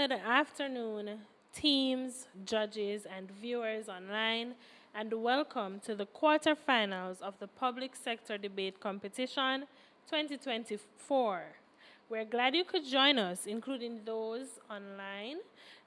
Good afternoon, teams, judges, and viewers online, and welcome to the quarterfinals of the Public Sector Debate Competition 2024. We're glad you could join us, including those online.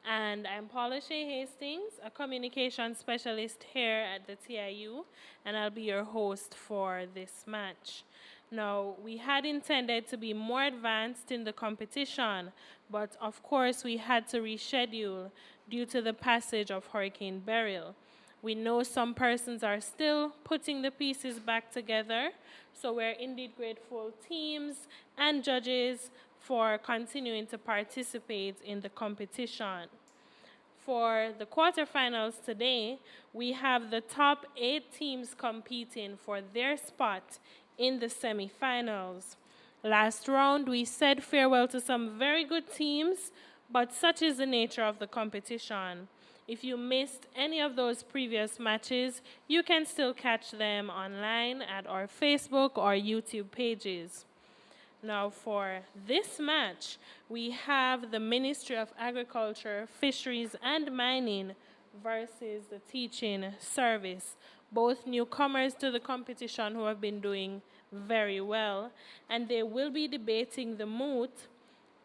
And I'm Paula Shea Hastings, a communication specialist here at the TIU, and I'll be your host for this match. Now, we had intended to be more advanced in the competition, but of course we had to reschedule due to the passage of Hurricane Beryl. We know some persons are still putting the pieces back together, so we're indeed grateful, teams and judges, for continuing to participate in the competition. For the quarterfinals today, we have the top 8 teams competing for their spot in the semifinals. Last round, we said farewell to some very good teams, but such is the nature of the competition. If you missed any of those previous matches, you can still catch them online at our Facebook or YouTube pages. Now for this match, we have the Ministry of Agriculture, Fisheries, and Mining versus the Teaching Service, both newcomers to the competition who have been doing very well, and they will be debating the moot,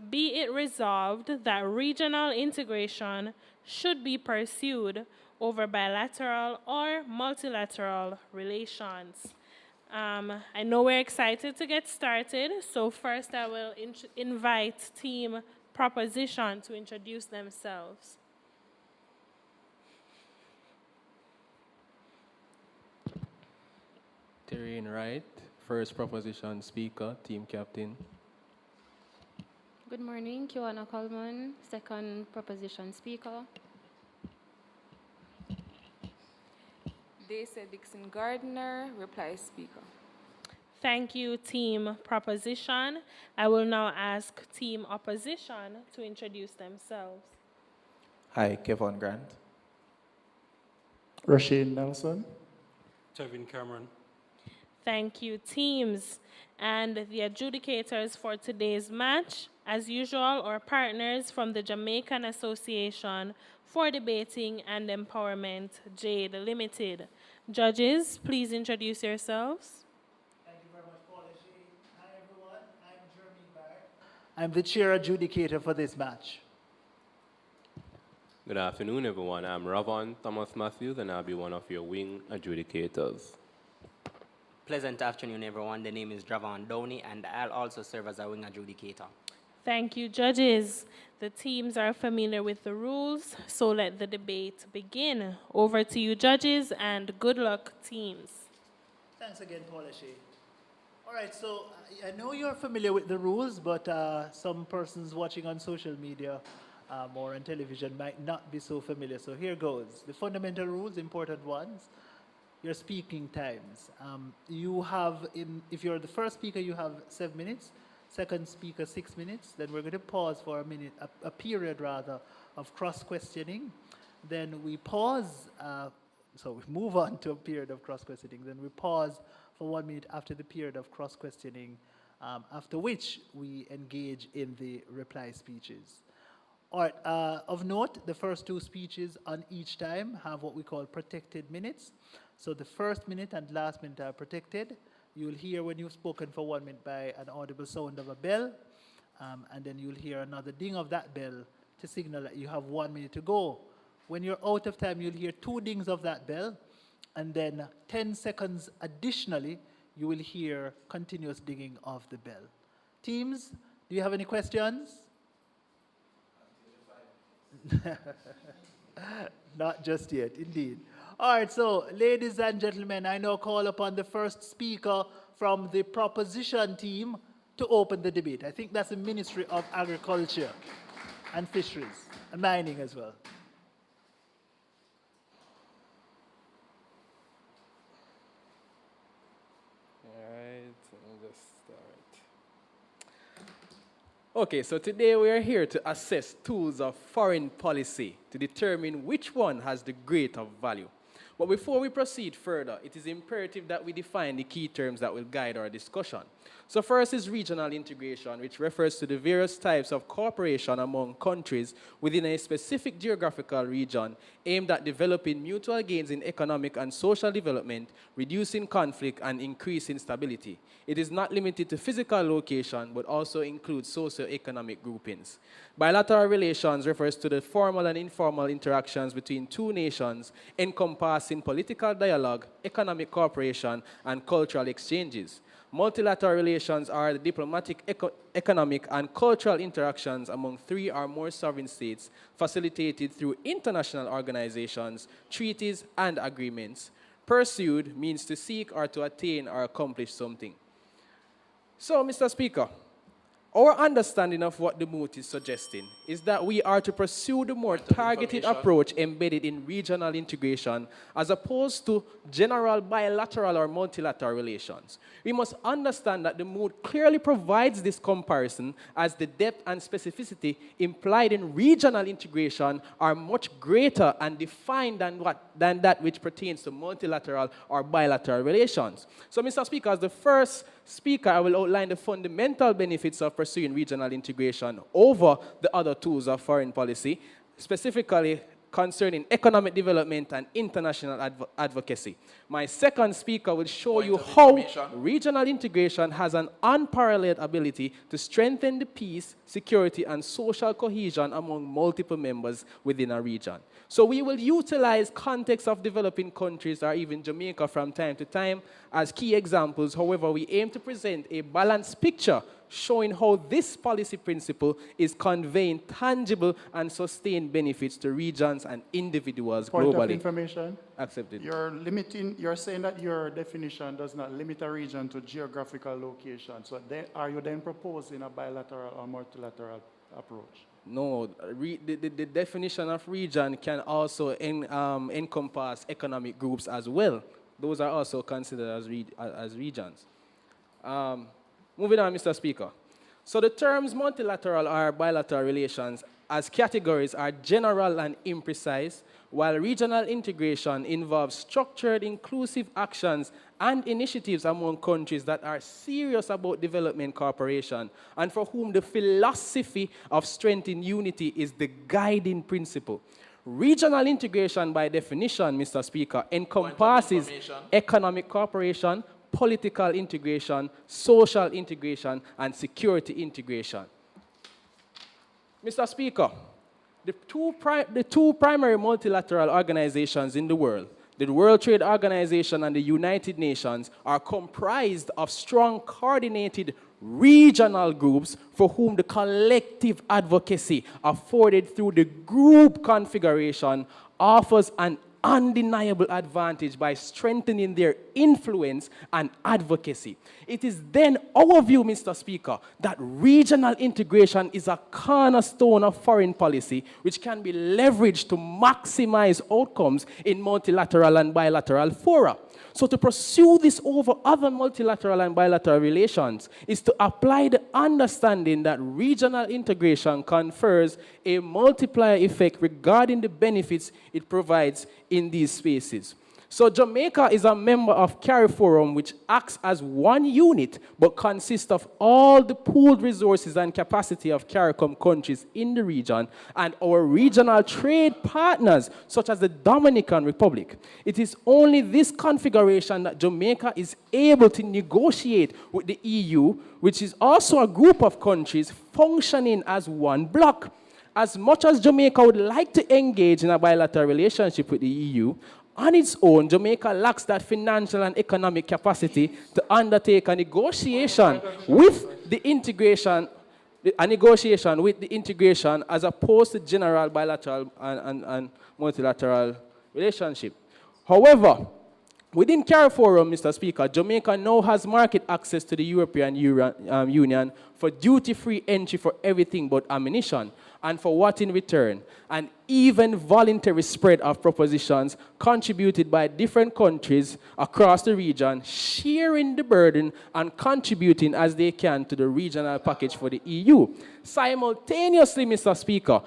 be it resolved that regional integration should be pursued over bilateral or multilateral relations. I know we're excited to get started, so first I will invite Team Proposition to introduce themselves. Terrain Wright, first proposition speaker, team captain. Good morning, Kiwana Coleman, second proposition speaker. Daisy Dixon Gardner, reply speaker. Thank you, Team Proposition. I will now ask Team Opposition to introduce themselves. Hi, Kevin Grant. Rasheen Nelson. Tevin Cameron. Thank you, teams. And the adjudicators for today's match, as usual, are partners from the Jamaican Association for Debating and Empowerment, JADE Limited. Judges, please introduce yourselves. Thank you very much, Paula Shea. Hi, everyone. I'm Jeremy Barrett. I'm the chair adjudicator for this match. Good afternoon, everyone. I'm Ravon Thomas Matthews, and I'll be one of your wing adjudicators. Pleasant afternoon, everyone. The name is Dravon Downey, and I'll also serve as a wing adjudicator. Thank you, judges. The teams are familiar with the rules, so let the debate begin. Over to you, judges, and good luck, teams. Thanks again, Paula Shea. All right, so I know you're familiar with the rules, but some persons watching on social media or on television might not be so familiar. So here goes. The fundamental rules, important ones. Your speaking times. You have, if you're the first speaker, you have 7 minutes. Second speaker, 6 minutes. Then we're going to pause for a minute, a period rather, of cross-questioning. Then we pause, so we move on to a period of cross-questioning. Then we pause for 1 minute after the period of cross-questioning, after which we engage in the reply speeches. All right, of note, the first 2 speeches on each time have what we call protected minutes. So the first minute and last minute are protected. You'll hear when you've spoken for 1 minute by an audible sound of a bell, and then you'll hear another ding of that bell to signal that you have 1 minute to go. When you're out of time, you'll hear 2 dings of that bell, and then 10 seconds additionally, you will hear continuous dinging of the bell. Teams, do you have any questions? Not just yet, indeed. All right, so ladies and gentlemen, I now call upon the first speaker from the proposition team to open the debate. I think that's the Ministry of Agriculture and Fisheries and Mining as well. Okay, so today we are here to assess tools of foreign policy to determine which one has the greater value. But before we proceed further, it is imperative that we define the key terms that will guide our discussion. So first is regional integration, which refers to the various types of cooperation among countries within a specific geographical region aimed at developing mutual gains in economic and social development, reducing conflict, and increasing stability. It is not limited to physical location, but also includes socio-economic groupings. Bilateral relations refers to the formal and informal interactions between two nations encompassing political dialogue, economic cooperation, and cultural exchanges. Multilateral relations are the diplomatic, economic, and cultural interactions among three or more sovereign states facilitated through international organizations, treaties, and agreements. Pursued means to seek or to attain or accomplish something. So, Mr. Speaker, our understanding of what the moot is suggesting is that we are to pursue the more targeted approach embedded in regional integration as opposed to general bilateral or multilateral relations. We must understand that the moot clearly provides this comparison as the depth and specificity implied in regional integration are much greater and defined than that which pertains to multilateral or bilateral relations. So, Mr. Speaker, as the first speaker, I will outline the fundamental benefits of pursuing regional integration over the other tools of foreign policy, specifically concerning economic development and international advocacy. My second speaker will show you how regional integration has an unparalleled ability to strengthen the peace, security, and social cohesion among multiple members within a region. So we will utilize context of developing countries or even Jamaica from time to time as key examples. However, we aim to present a balanced picture showing how this policy principle is conveying tangible and sustained benefits to regions and individuals globally. Point of information. Accepted. You're saying that your definition does not limit a region to geographical location. So are you then proposing a bilateral or multilateral approach? No, the definition of region can also encompass economic groups as well. Those are also considered as regions. Moving on, Mr. Speaker. So the terms multilateral or bilateral relations as categories are general and imprecise, while regional integration involves structured, inclusive actions and initiatives among countries that are serious about development cooperation and for whom the philosophy of strength in unity is the guiding principle. Regional integration, by definition, Mr. Speaker, encompasses economic cooperation, political integration, social integration, and security integration. Mr. Speaker, the two primary multilateral organizations in the world, the World Trade Organization and the United Nations, are comprised of strong, coordinated regional groups for whom the collective advocacy afforded through the group configuration offers an undeniable advantage by strengthening their influence and advocacy. It is then our view, Mr. Speaker, that regional integration is a cornerstone of foreign policy which can be leveraged to maximize outcomes in multilateral and bilateral fora. So to pursue this over other multilateral and bilateral relations is to apply the understanding that regional integration confers a multiplier effect regarding the benefits it provides in these spaces. So Jamaica is a member of CARIFORUM, which acts as one unit, but consists of all the pooled resources and capacity of CARICOM countries in the region and our regional trade partners, such as the Dominican Republic. It is only this configuration that Jamaica is able to negotiate with the EU, which is also a group of countries functioning as one bloc. As much as Jamaica would like to engage in a bilateral relationship with the EU, on its own, Jamaica lacks that financial and economic capacity to undertake a negotiation with the integration, as opposed to general bilateral and multilateral relationship. However, within CARIFORUM, Mr. Speaker, Jamaica now has market access to the European Union for duty-free entry for everything but ammunition, and for what in return? An even voluntary spread of propositions contributed by different countries across the region, sharing the burden and contributing as they can to the regional package for the EU. Simultaneously, Mr. Speaker,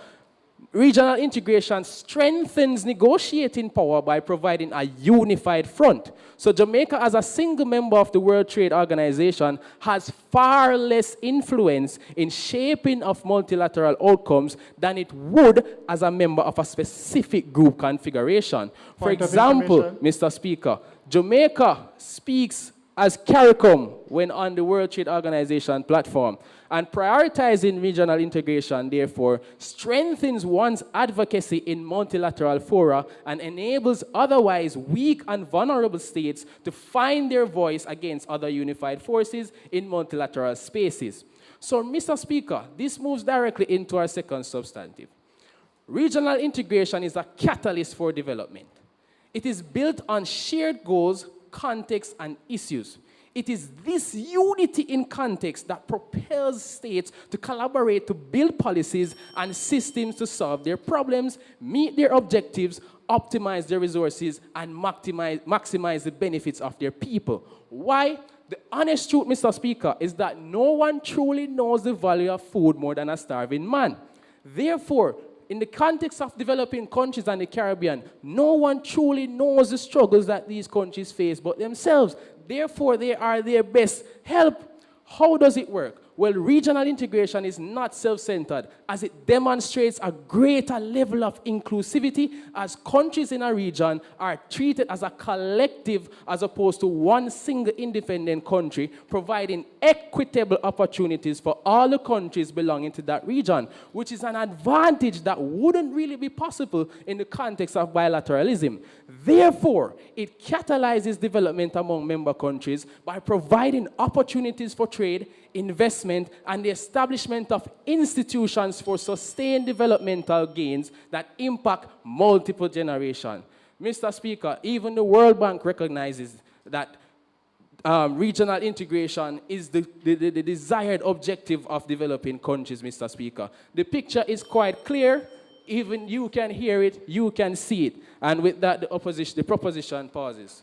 Regional integration strengthens negotiating power by providing a unified front. So Jamaica, as a single member of the World Trade Organization, has far less influence in shaping of multilateral outcomes than it would as a member of a specific group configuration. For example, Mr. Speaker, Jamaica speaks as CARICOM when on the World Trade Organization platform. And prioritizing regional integration, therefore, strengthens one's advocacy in multilateral fora and enables otherwise weak and vulnerable states to find their voice against other unified forces in multilateral spaces. So, Mr. Speaker, this moves directly into our second substantive. Regional integration is a catalyst for development. It is built on shared goals, context, and issues. It is this unity in context that propels states to collaborate to build policies and systems to solve their problems, meet their objectives, optimize their resources, and maximize the benefits of their people. Why? The honest truth, Mr. Speaker, is that no one truly knows the value of food more than a starving man. Therefore, in the context of developing countries and the Caribbean, no one truly knows the struggles that these countries face but themselves. Therefore, they are their best help. How does it work? Well, regional integration is not self-centered, as it demonstrates a greater level of inclusivity as countries in a region are treated as a collective as opposed to one single independent country, providing equitable opportunities for all the countries belonging to that region, which is an advantage that wouldn't really be possible in the context of bilateralism. Therefore, it catalyzes development among member countries by providing opportunities for trade, investment, and the establishment of institutions for sustained developmental gains that impact multiple generations. Mr. Speaker, even the World Bank recognizes that regional integration is the desired objective of developing countries, Mr. Speaker. The picture is quite clear. Even you can hear it, you can see it. And with that, the proposition pauses.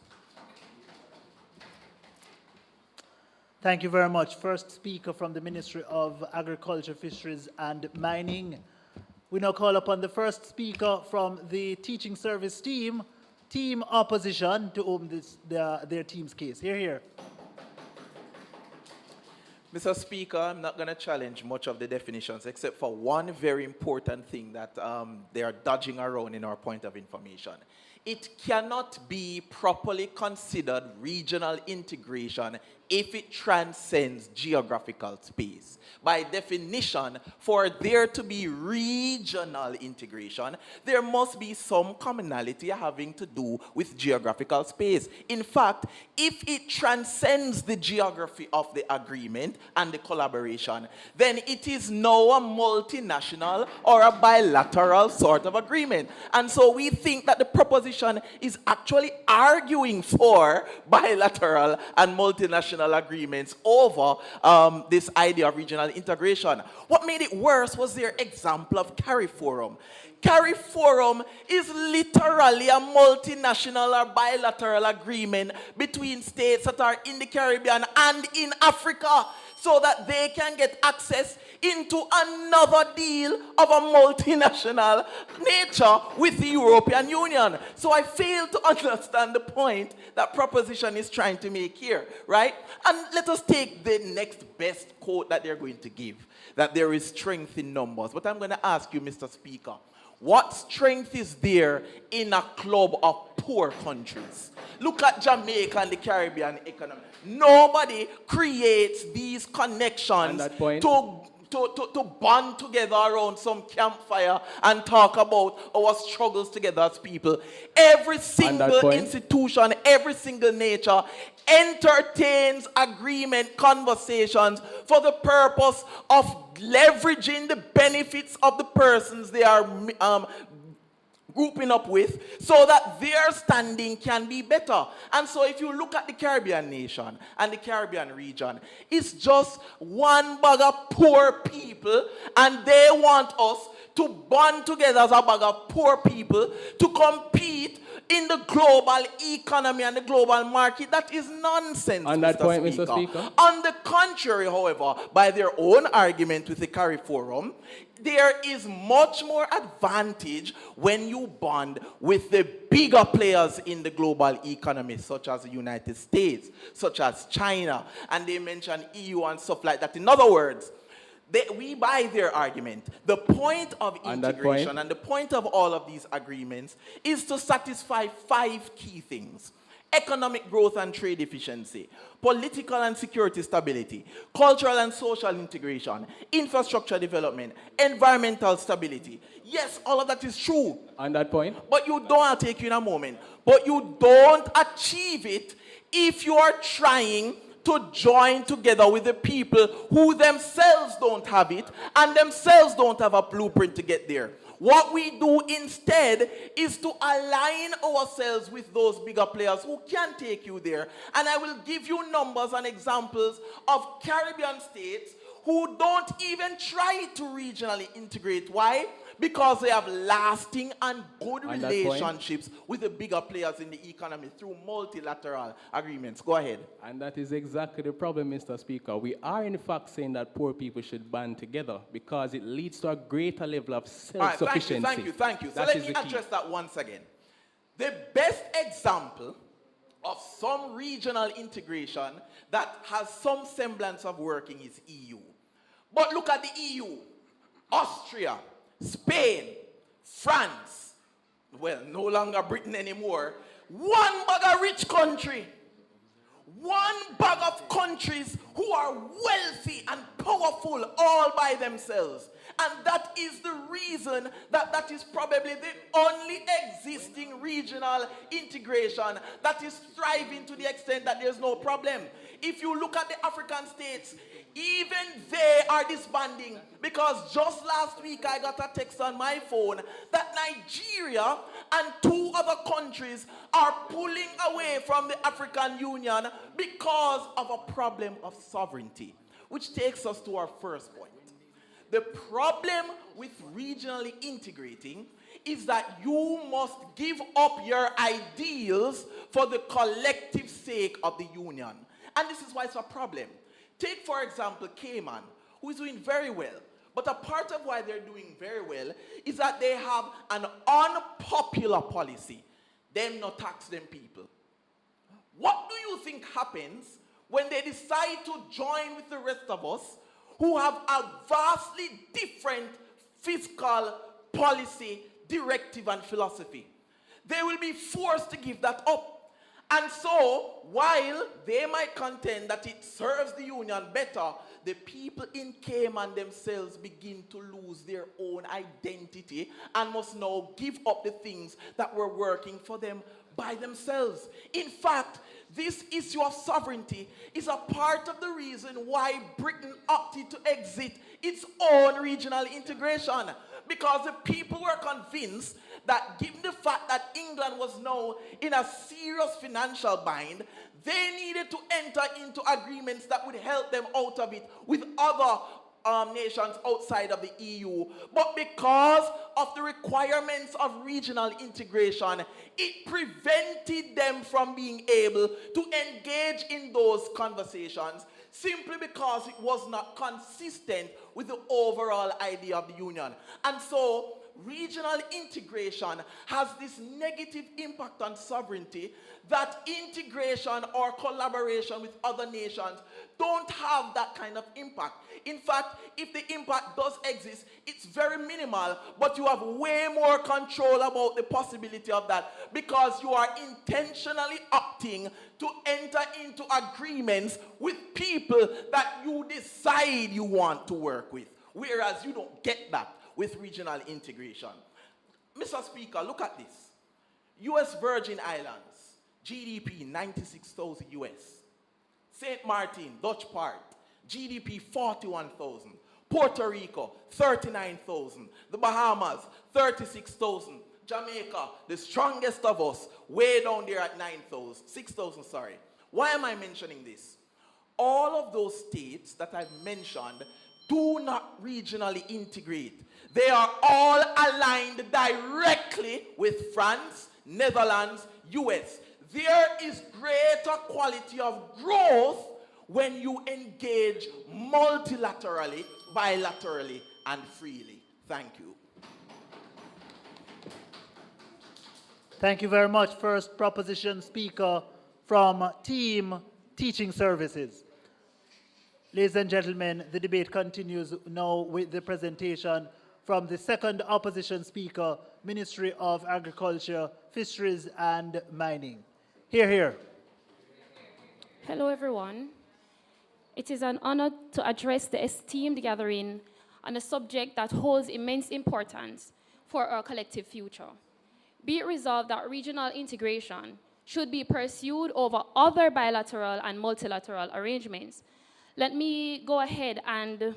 Thank you very much. First speaker from the Ministry of Agriculture, Fisheries and Mining. We now call upon the first speaker from the teaching service team, Team Opposition, to open their team's case. Hear, hear. Mr. Speaker, I'm not going to challenge much of the definitions except for one very important thing that they are dodging around in our point of information. It cannot be properly considered regional integration if it transcends geographical space. By definition, for there to be regional integration, there must be some commonality having to do with geographical space. In fact, if it transcends the geography of the agreement and the collaboration, then it is now a multinational or a bilateral sort of agreement. And so we think that the proposition is actually arguing for bilateral and multinational agreements over this idea of regional integration. What made it worse was their example of CARIFORUM. CARIFORUM is literally a multinational or bilateral agreement between states that are in the Caribbean and in Africa, so that they can get access into another deal of a multinational nature with the European Union. So I fail to understand the point that proposition is trying to make here, right? And let us take the next best quote that they're going to give, that there is strength in numbers. But I'm going to ask you, Mr. Speaker, what strength is there in a club of poor countries? Look at Jamaica and the Caribbean economy. Nobody creates these connections to bond together around some campfire and talk about our struggles together as people. Every single institution, every single nature entertains agreement conversations for the purpose of leveraging the benefits of the persons they are grouping up with, so that their standing can be better. And so if you look at the Caribbean nation and the Caribbean region, it's just one bag of poor people, and they want us to bond together as a bag of poor people to compete in the global economy and the global market. That is nonsense, On that point, Mr. Speaker. On the contrary, however, by their own argument with the CARI Forum, there is much more advantage when you bond with the bigger players in the global economy, such as the United States, such as China, and they mention EU and stuff like that. In other words, we buy their argument. The point of integration and the point of all of these agreements is to satisfy 5 key things: economic growth and trade efficiency, political and security stability, cultural and social integration, infrastructure development, environmental stability. Yes, all of that is true. On that point. But you don't, I'll take you in a moment, but you don't achieve it if you are trying to join together with the people who themselves don't have it and themselves don't have a blueprint to get there. What we do instead is to align ourselves with those bigger players who can take you there. And I will give you numbers and examples of Caribbean states who don't even try to regionally integrate. Why? Because they have lasting and good relationships with the bigger players in the economy through multilateral agreements. Go ahead. And that is exactly the problem, Mr. Speaker. We are in fact saying that poor people should band together because it leads to a greater level of self-sufficiency. Thank you. So let me address that once again. The best example of some regional integration that has some semblance of working is EU. But look at the EU. Austria, Spain, France, well, no longer Britain anymore. One bag of rich country. One bag of countries who are wealthy and powerful all by themselves. And that is the reason that is probably the only existing regional integration that is thriving to the extent that there's no problem. If you look at the African states, even they are disbanding, because just last week I got a text on my phone that Nigeria and 2 other countries are pulling away from the African Union because of a problem of sovereignty, which takes us to our first point. The problem with regionally integrating is that you must give up your ideals for the collective sake of the union. And this is why it's a problem. Take, for example, Cayman, who is doing very well. But a part of why they're doing very well is that they have an unpopular policy. Them not tax them people. What do you think happens when they decide to join with the rest of us who have a vastly different fiscal policy, directive, and philosophy? They will be forced to give that up. And so, while they might contend that it serves the union better, the people in Cayman themselves begin to lose their own identity and must now give up the things that were working for them by themselves. In fact, this issue of sovereignty is a part of the reason why Britain opted to exit its own regional integration. Because the people were convinced that given the fact that England was now in a serious financial bind, they needed to enter into agreements that would help them out of it with other nations outside of the EU. But because of the requirements of regional integration, it prevented them from being able to engage in those conversations simply because it was not consistent with the overall idea of the union. And so, regional integration has this negative impact on sovereignty that integration or collaboration with other nations don't have that kind of impact. In fact, if the impact does exist, it's very minimal, but you have way more control about the possibility of that because you are intentionally opting to enter into agreements with people that you decide you want to work with, whereas you don't get that with regional integration. Mr. Speaker, look at this. U.S. Virgin Islands, GDP 96,000 US. St. Martin, Dutch part, GDP 41,000. Puerto Rico, 39,000. The Bahamas, 36,000. Jamaica, the strongest of us, way down there at 6,000, sorry. Why am I mentioning this? All of those states that I've mentioned do not regionally integrate. They are all aligned directly with France, Netherlands, US. There is greater quality of growth when you engage multilaterally, bilaterally, and freely. Thank you. Thank you very much. First proposition speaker from Team Teaching Services. Ladies and gentlemen, the debate continues now with the presentation from the second opposition speaker, Ministry of Agriculture, Fisheries and Mining. Hear, hear. Hello, everyone. It is an honor to address the esteemed gathering on a subject that holds immense importance for our collective future. Be it resolved that regional integration should be pursued over other bilateral and multilateral arrangements. Let me go ahead and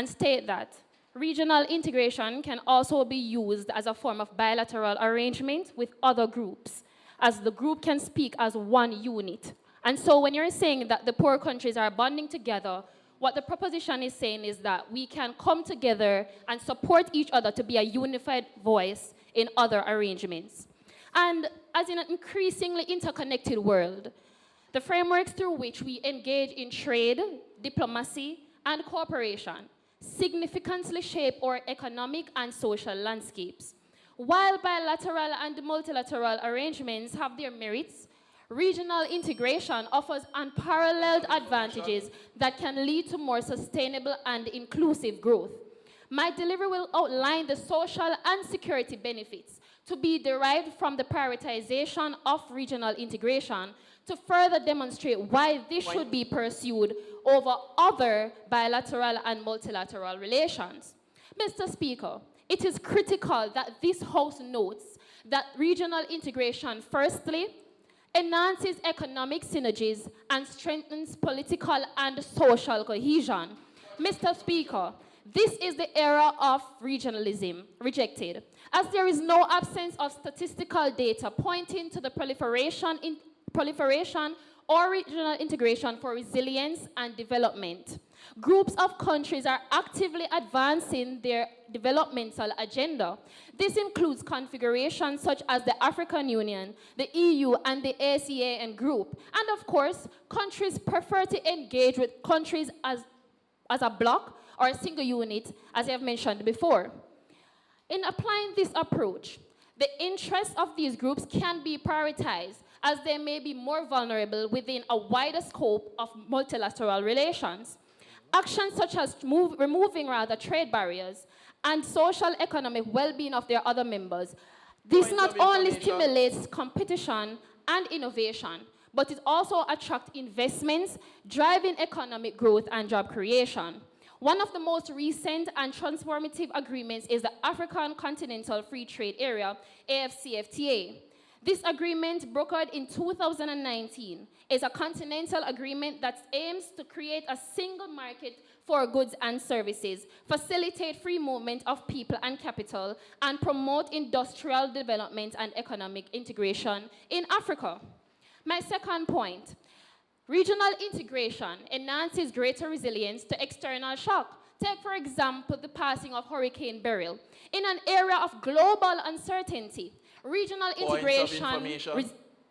state that regional integration can also be used as a form of bilateral arrangement with other groups, as the group can speak as one unit. And so when you're saying that the poor countries are bonding together, what the proposition is saying is that we can come together and support each other to be a unified voice in other arrangements. And as in an increasingly interconnected world, the frameworks through which we engage in trade, diplomacy, and cooperation significantly shape our economic and social landscapes. While bilateral and multilateral arrangements have their merits, regional integration offers unparalleled advantages that can lead to more sustainable and inclusive growth. My delivery will outline the social and security benefits to be derived from the prioritization of regional integration to further demonstrate why this should be pursued over other bilateral and multilateral relations. Mr. Speaker, it is critical that this House notes that regional integration, firstly, enhances economic synergies and strengthens political and social cohesion. Mr. Speaker, this is the era of regionalism, rejected, as there is no absence of statistical data pointing to the proliferation or regional integration for resilience and development. Groups of countries are actively advancing their developmental agenda. This includes configurations such as the African Union, the EU, and the ASEAN group. And of course, countries prefer to engage with countries as a bloc or a single unit, as I have mentioned before. In applying this approach, the interests of these groups can be prioritized as they may be more vulnerable within a wider scope of multilateral relations. Actions such as removing trade barriers and social economic well-being of their other members. This not only stimulates competition and innovation, but it also attracts investments, driving economic growth and job creation. One of the most recent and transformative agreements is the African Continental Free Trade Area, AFCFTA. This agreement, brokered in 2019, is a continental agreement that aims to create a single market for goods and services, facilitate free movement of people and capital, and promote industrial development and economic integration in Africa. My second point, regional integration enhances greater resilience to external shock. Take, for example, the passing of Hurricane Beryl. In an era of global uncertainty, regional integration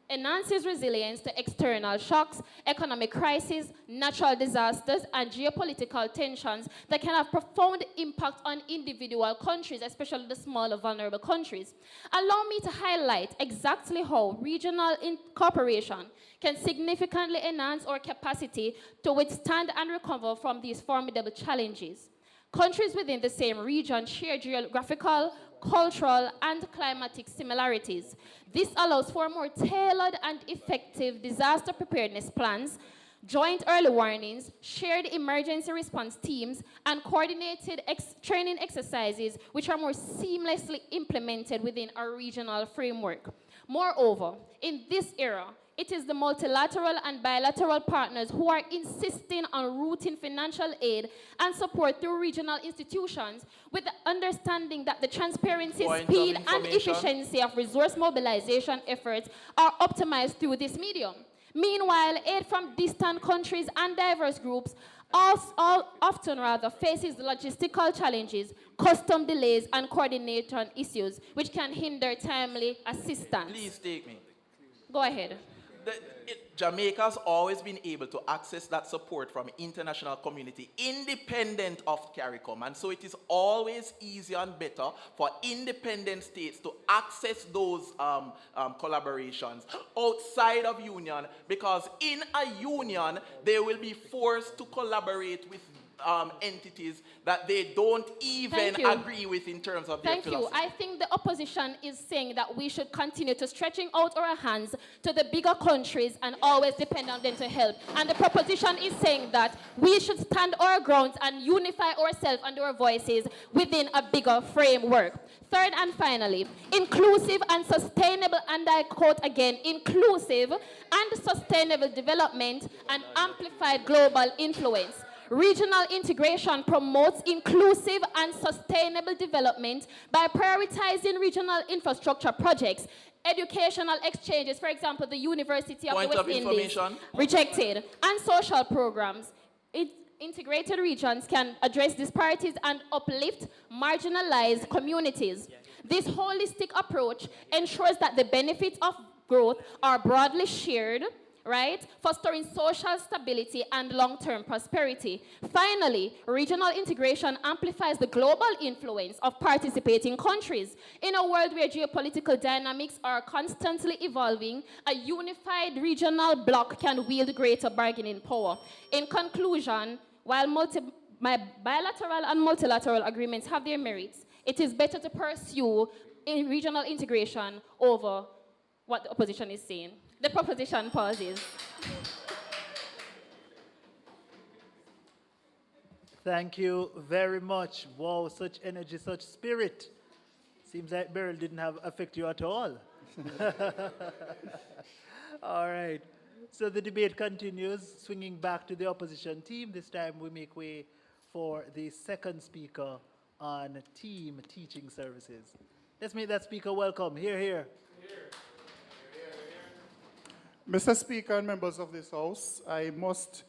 enhances resilience to external shocks, economic crises, natural disasters, and geopolitical tensions that can have profound impact on individual countries, especially the smaller, vulnerable countries. Allow me to highlight exactly how regional cooperation can significantly enhance our capacity to withstand and recover from these formidable challenges. Countries within the same region share geographical, cultural, and climatic similarities. This allows for more tailored and effective disaster preparedness plans, joint early warnings, shared emergency response teams, and coordinated training exercises which are more seamlessly implemented within our regional framework. Moreover, in this era, it is the multilateral and bilateral partners who are insisting on routing financial aid and support through regional institutions with the understanding that the transparency, speed, and efficiency of resource mobilization efforts are optimized through this medium. Meanwhile, aid from distant countries and diverse groups often rather faces logistical challenges, custom delays, and coordination issues, which can hinder timely assistance. Please take me. Go ahead. Jamaica's always been able to access that support from international community independent of CARICOM. And so it is always easier and better for independent states to access those collaborations outside of union, because in a union, they will be forced to collaborate with entities that they don't even agree with in terms of their philosophy. Thank you. I think the opposition is saying that we should continue to stretching out our hands to the bigger countries and always depend on them to help. And the proposition is saying that we should stand our grounds and unify ourselves and our voices within a bigger framework. Third and finally, inclusive and sustainable, and I quote again, inclusive and sustainable development and amplified global influence. Regional integration promotes inclusive and sustainable development by prioritizing regional infrastructure projects, educational exchanges, for example, the University of the West Indies, rejected, and social programs. Integrated regions can address disparities and uplift marginalized communities. This holistic approach ensures that the benefits of growth are broadly shared, right? Fostering social stability and long-term prosperity. Finally, regional integration amplifies the global influence of participating countries. In a world where geopolitical dynamics are constantly evolving, a unified regional bloc can wield greater bargaining power. In conclusion, while bilateral and multilateral agreements have their merits, it is better to pursue regional integration over what the opposition is saying. The proposition pauses. Thank you very much. Wow, such energy, such spirit. Seems like Beryl didn't affect you at all. All right. So the debate continues, swinging back to the opposition team. This time we make way for the second speaker on team teaching services. Let's make that speaker welcome. Here, here. Mr. Speaker and members of this House, I must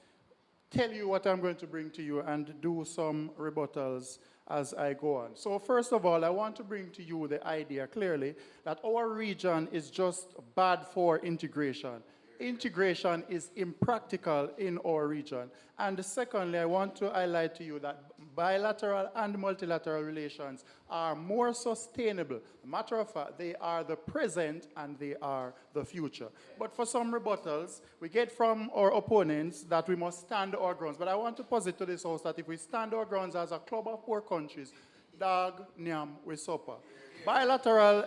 tell you what I'm going to bring to you and do some rebuttals as I go on. So first of all, I want to bring to you the idea clearly that our region is just bad for integration. Integration is impractical in our region. And secondly, I want to highlight to you that bilateral and multilateral relations are more sustainable. Matter of fact, they are the present and they are the future. But for some rebuttals, we get from our opponents that we must stand our grounds. But I want to posit to this House that if we stand our grounds as a club of poor countries, dog, nyam, we supper. Bilateral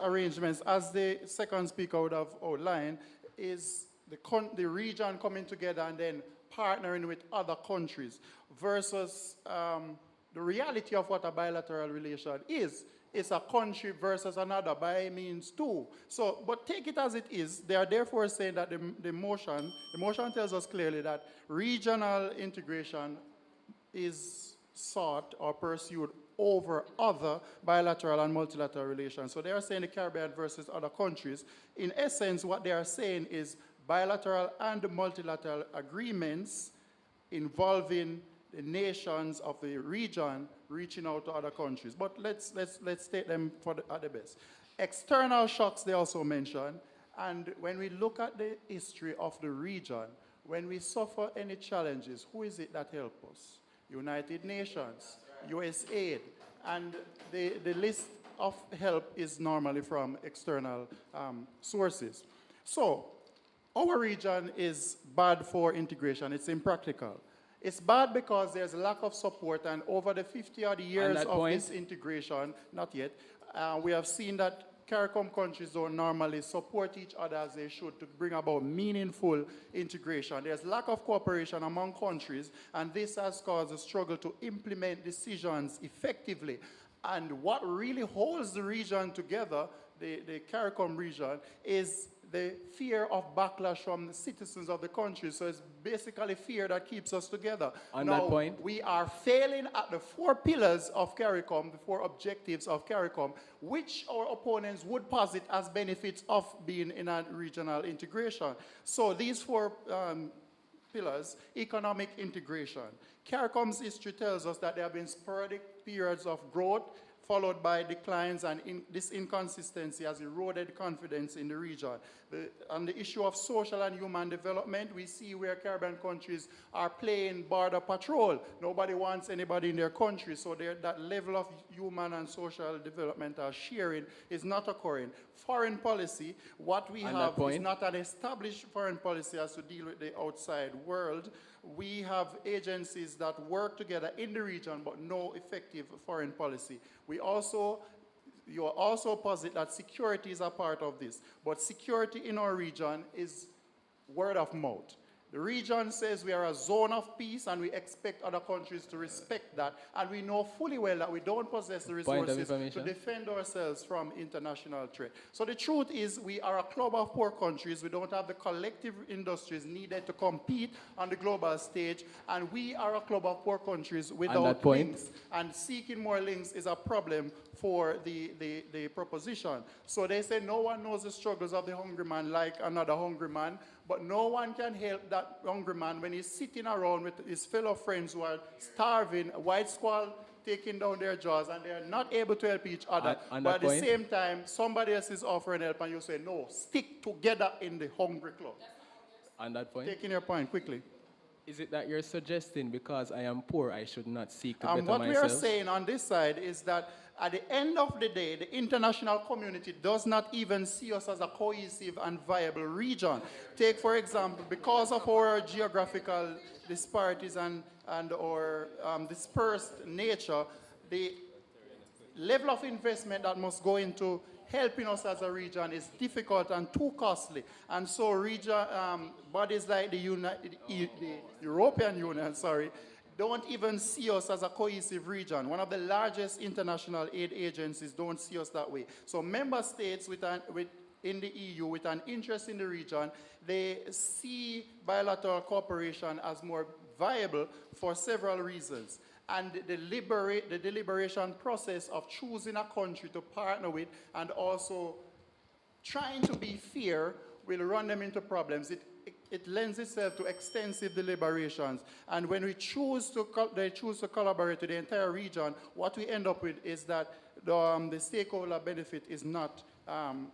arrangements, as the second speaker would have outlined, is the region coming together and then partnering with other countries versus the reality of what a bilateral relation is. It's a country versus another by means two. So, but take it as it is. They are therefore saying that the motion tells us clearly that regional integration is sought or pursued over other bilateral and multilateral relations. So they are saying the Caribbean versus other countries. In essence, what they are saying is bilateral and multilateral agreements involving the nations of the region reaching out to other countries. But let's take them at the best. External shocks they also mention, and when we look at the history of the region, when we suffer any challenges, who is it that helps us? United Nations, USAID, and the list of help is normally from external sources. So our region is bad for integration. It's impractical. It's bad because there's a lack of support, and over the 50-odd years of this integration, not yet, we have seen that CARICOM countries don't normally support each other as they should to bring about meaningful integration. There's lack of cooperation among countries, and this has caused a struggle to implement decisions effectively. And what really holds the region together, the CARICOM region, is the fear of backlash from the citizens of the country. So it's basically fear that keeps us together. On that point, we are failing at the 4 pillars of CARICOM, the 4 objectives of CARICOM, which our opponents would posit as benefits of being in a regional integration. So these 4 pillars, economic integration. CARICOM's history tells us that there have been sporadic periods of growth followed by declines, and this inconsistency has eroded confidence in the region. On the issue of social and human development, we see where Caribbean countries are playing border patrol. Nobody wants anybody in their country, so that level of human and social developmental sharing is not occurring. Foreign policy, what we have is not an established foreign policy as to deal with the outside world. We have agencies that work together in the region, but no effective foreign policy. You also posit that security is a part of this, but security in our region is word of mouth. The region says we are a zone of peace and we expect other countries to respect that, and we know fully well that we don't possess the resources to defend ourselves from international threat. So the truth is we are a club of poor countries. We don't have the collective industries needed to compete on the global stage, and we are a club of poor countries without links. And seeking more links is a problem for the proposition. So they say no one knows the struggles of the hungry man like another hungry man, but no one can help that hungry man when he's sitting around with his fellow friends who are starving, white squall taking down their jaws, and they're not able to help each other. But at the same time, somebody else is offering help, and you say, no, stick together in the hungry club. On that point? Taking your point, quickly. Is it that you're suggesting because I am poor, I should not seek to better what myself? we are saying on this side is that at the end of the day, the international community does not even see us as a cohesive and viable region. Take, for example, because of our geographical disparities and our dispersed nature, the level of investment that must go into helping us as a region is difficult and too costly. And so bodies like the European Union, don't even see us as a cohesive region. One of the largest international aid agencies don't see us that way. So member states in the EU with an interest in the region, they see bilateral cooperation as more viable for several reasons. And the deliberation process of choosing a country to partner with and also trying to be fair will run them into problems. It lends itself to extensive deliberations. And when they choose to collaborate with the entire region, what we end up with is that the stakeholder benefit is not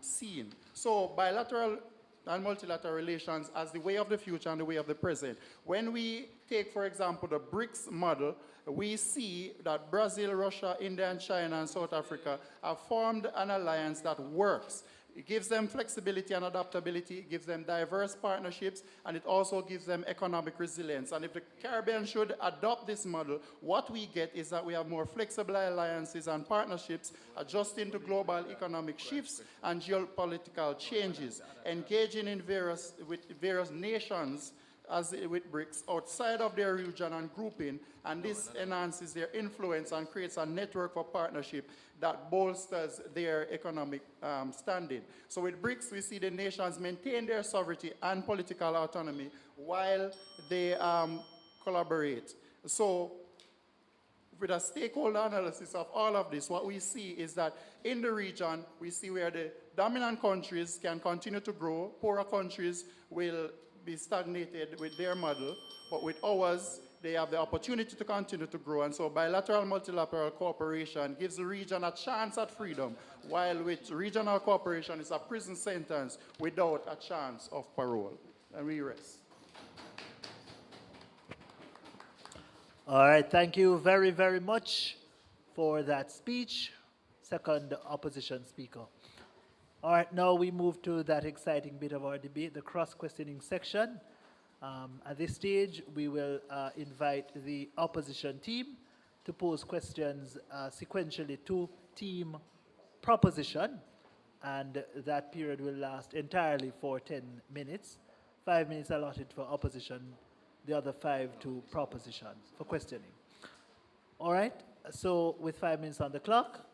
seen. So bilateral and multilateral relations as the way of the future and the way of the present. When we take, for example, the BRICS model, we see that Brazil, Russia, India, and China, and South Africa have formed an alliance that works. It gives them flexibility and adaptability, it gives them diverse partnerships, and it also gives them economic resilience. And if the Caribbean should adopt this model, what we get is that we have more flexible alliances and partnerships adjusting to global economic shifts and geopolitical changes, engaging with various nations as with BRICS outside of their region and grouping, and this enhances their influence and creates a network for partnership that bolsters their economic standing. So with BRICS, we see the nations maintain their sovereignty and political autonomy while they collaborate. So with a stakeholder analysis of all of this, what we see is that in the region, we see where the dominant countries can continue to grow, poorer countries will be stagnated with their model, but with ours, they have the opportunity to continue to grow. And so bilateral, multilateral cooperation gives the region a chance at freedom, while with regional cooperation, it's a prison sentence without a chance of parole. And we rest. All right, thank you very, very much for that speech. Second opposition speaker. All right, now we move to that exciting bit of our debate, the cross-questioning section. At this stage, we will invite the opposition team to pose questions sequentially to team proposition, and that period will last entirely for 10 minutes. 5 minutes allotted for opposition, the other 5 to proposition for questioning. All right, so with 5 minutes on the clock,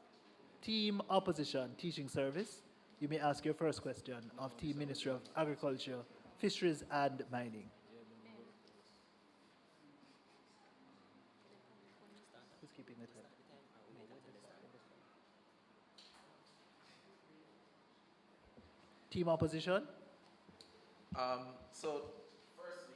team opposition teaching service, you may ask your first question of Team Ministry of Agriculture, Fisheries and Mining. Who's keeping the time? Team opposition? So, firstly,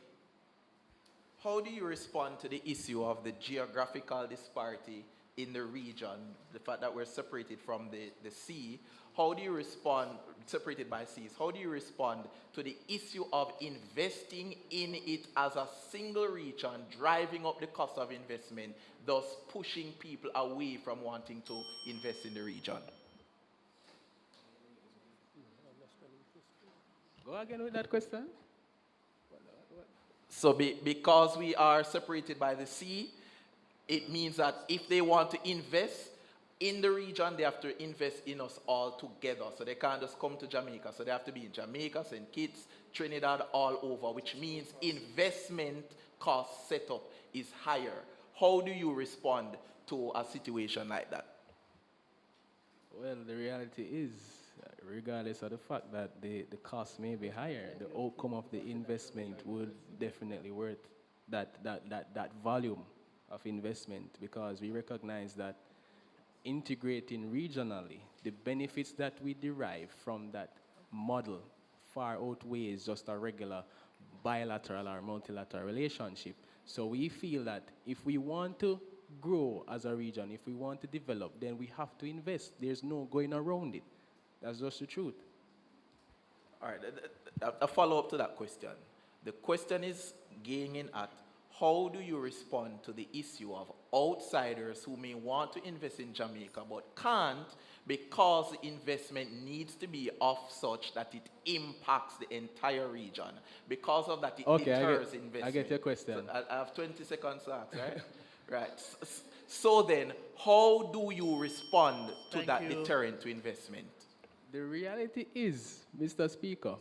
how do you respond to the issue of the geographical disparity in the region, the fact that we're separated from the sea? How do you respond, separated by seas, how do you respond to the issue of investing in it as a single region, driving up the cost of investment, thus pushing people away from wanting to invest in the region? Go again with that question. So because we are separated by the sea, it means that if they want to invest in the region, they have to invest in us all together. So they can't just come to Jamaica. So they have to be in Jamaica, St. Kitts, Trinidad, all over, which means investment cost setup is higher. How do you respond to a situation like that? Well, the reality is, regardless of the fact that the cost may be higher, the outcome of the investment would definitely worth that volume of investment, because we recognize that integrating regionally, the benefits that we derive from that model far outweighs just a regular bilateral or multilateral relationship. So we feel that if we want to grow as a region, if we want to develop, then we have to invest. There's no going around it. That's just the truth. All right, a follow-up to that question. The question is gaining at how do you respond to the issue of outsiders who may want to invest in Jamaica but can't because the investment needs to be of such that it impacts the entire region. Because of that, it deters investment. I get your question. So I have 20 seconds to ask, right? Right. So then, how do you respond to that deterrent to investment? The reality is, Mr. Speaker,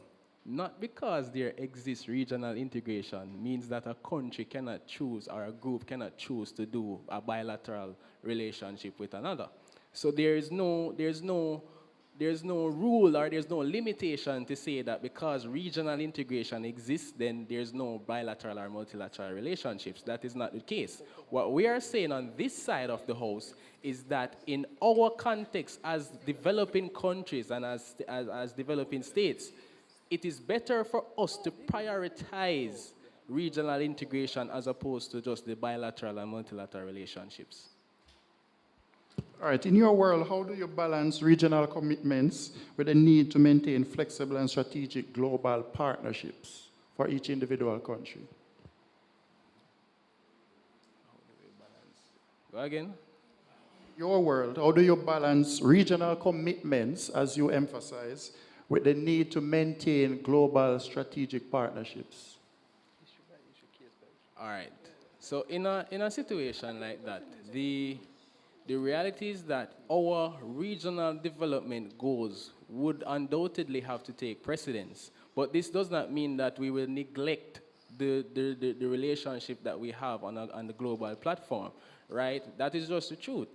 not because there exists regional integration means that a country cannot choose or a group cannot choose to do a bilateral relationship with another. So there's no rule or there's no limitation to say that because regional integration exists, then there's no bilateral or multilateral relationships. That is not the case. What we are saying on this side of the house is that in our context as developing countries and as developing states, it is better for us to prioritize regional integration as opposed to just the bilateral and multilateral relationships. All right, in your world, how do you balance regional commitments with the need to maintain flexible and strategic global partnerships for each individual country? Go again. Your world, how do you balance regional commitments, as you emphasize, with the need to maintain global strategic partnerships? All right. So in a situation like that, the reality is that our regional development goals would undoubtedly have to take precedence. But this does not mean that we will neglect the relationship that we have on the global platform, right? That is just the truth.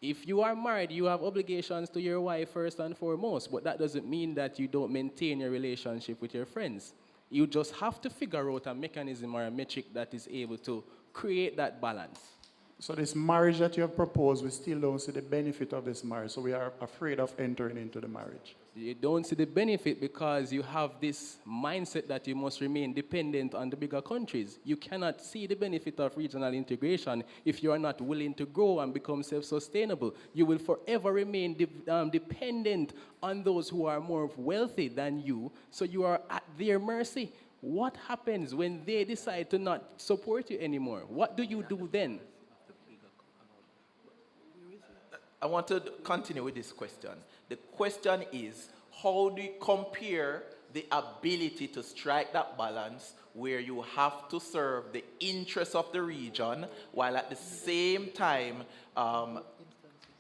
If you are married, you have obligations to your wife first and foremost, but that doesn't mean that you don't maintain your relationship with your friends. You just have to figure out a mechanism or a metric that is able to create that balance. So this marriage that you have proposed, we still don't see the benefit of this marriage, so we are afraid of entering into the marriage. You don't see the benefit because you have this mindset that you must remain dependent on the bigger countries. You cannot see the benefit of regional integration if you are not willing to grow and become self-sustainable. You will forever remain dependent on those who are more wealthy than you, so you are at their mercy. What happens when they decide to not support you anymore? What do you do then? I want to continue with this question. The question is, how do you compare the ability to strike that balance where you have to serve the interests of the region while at the same time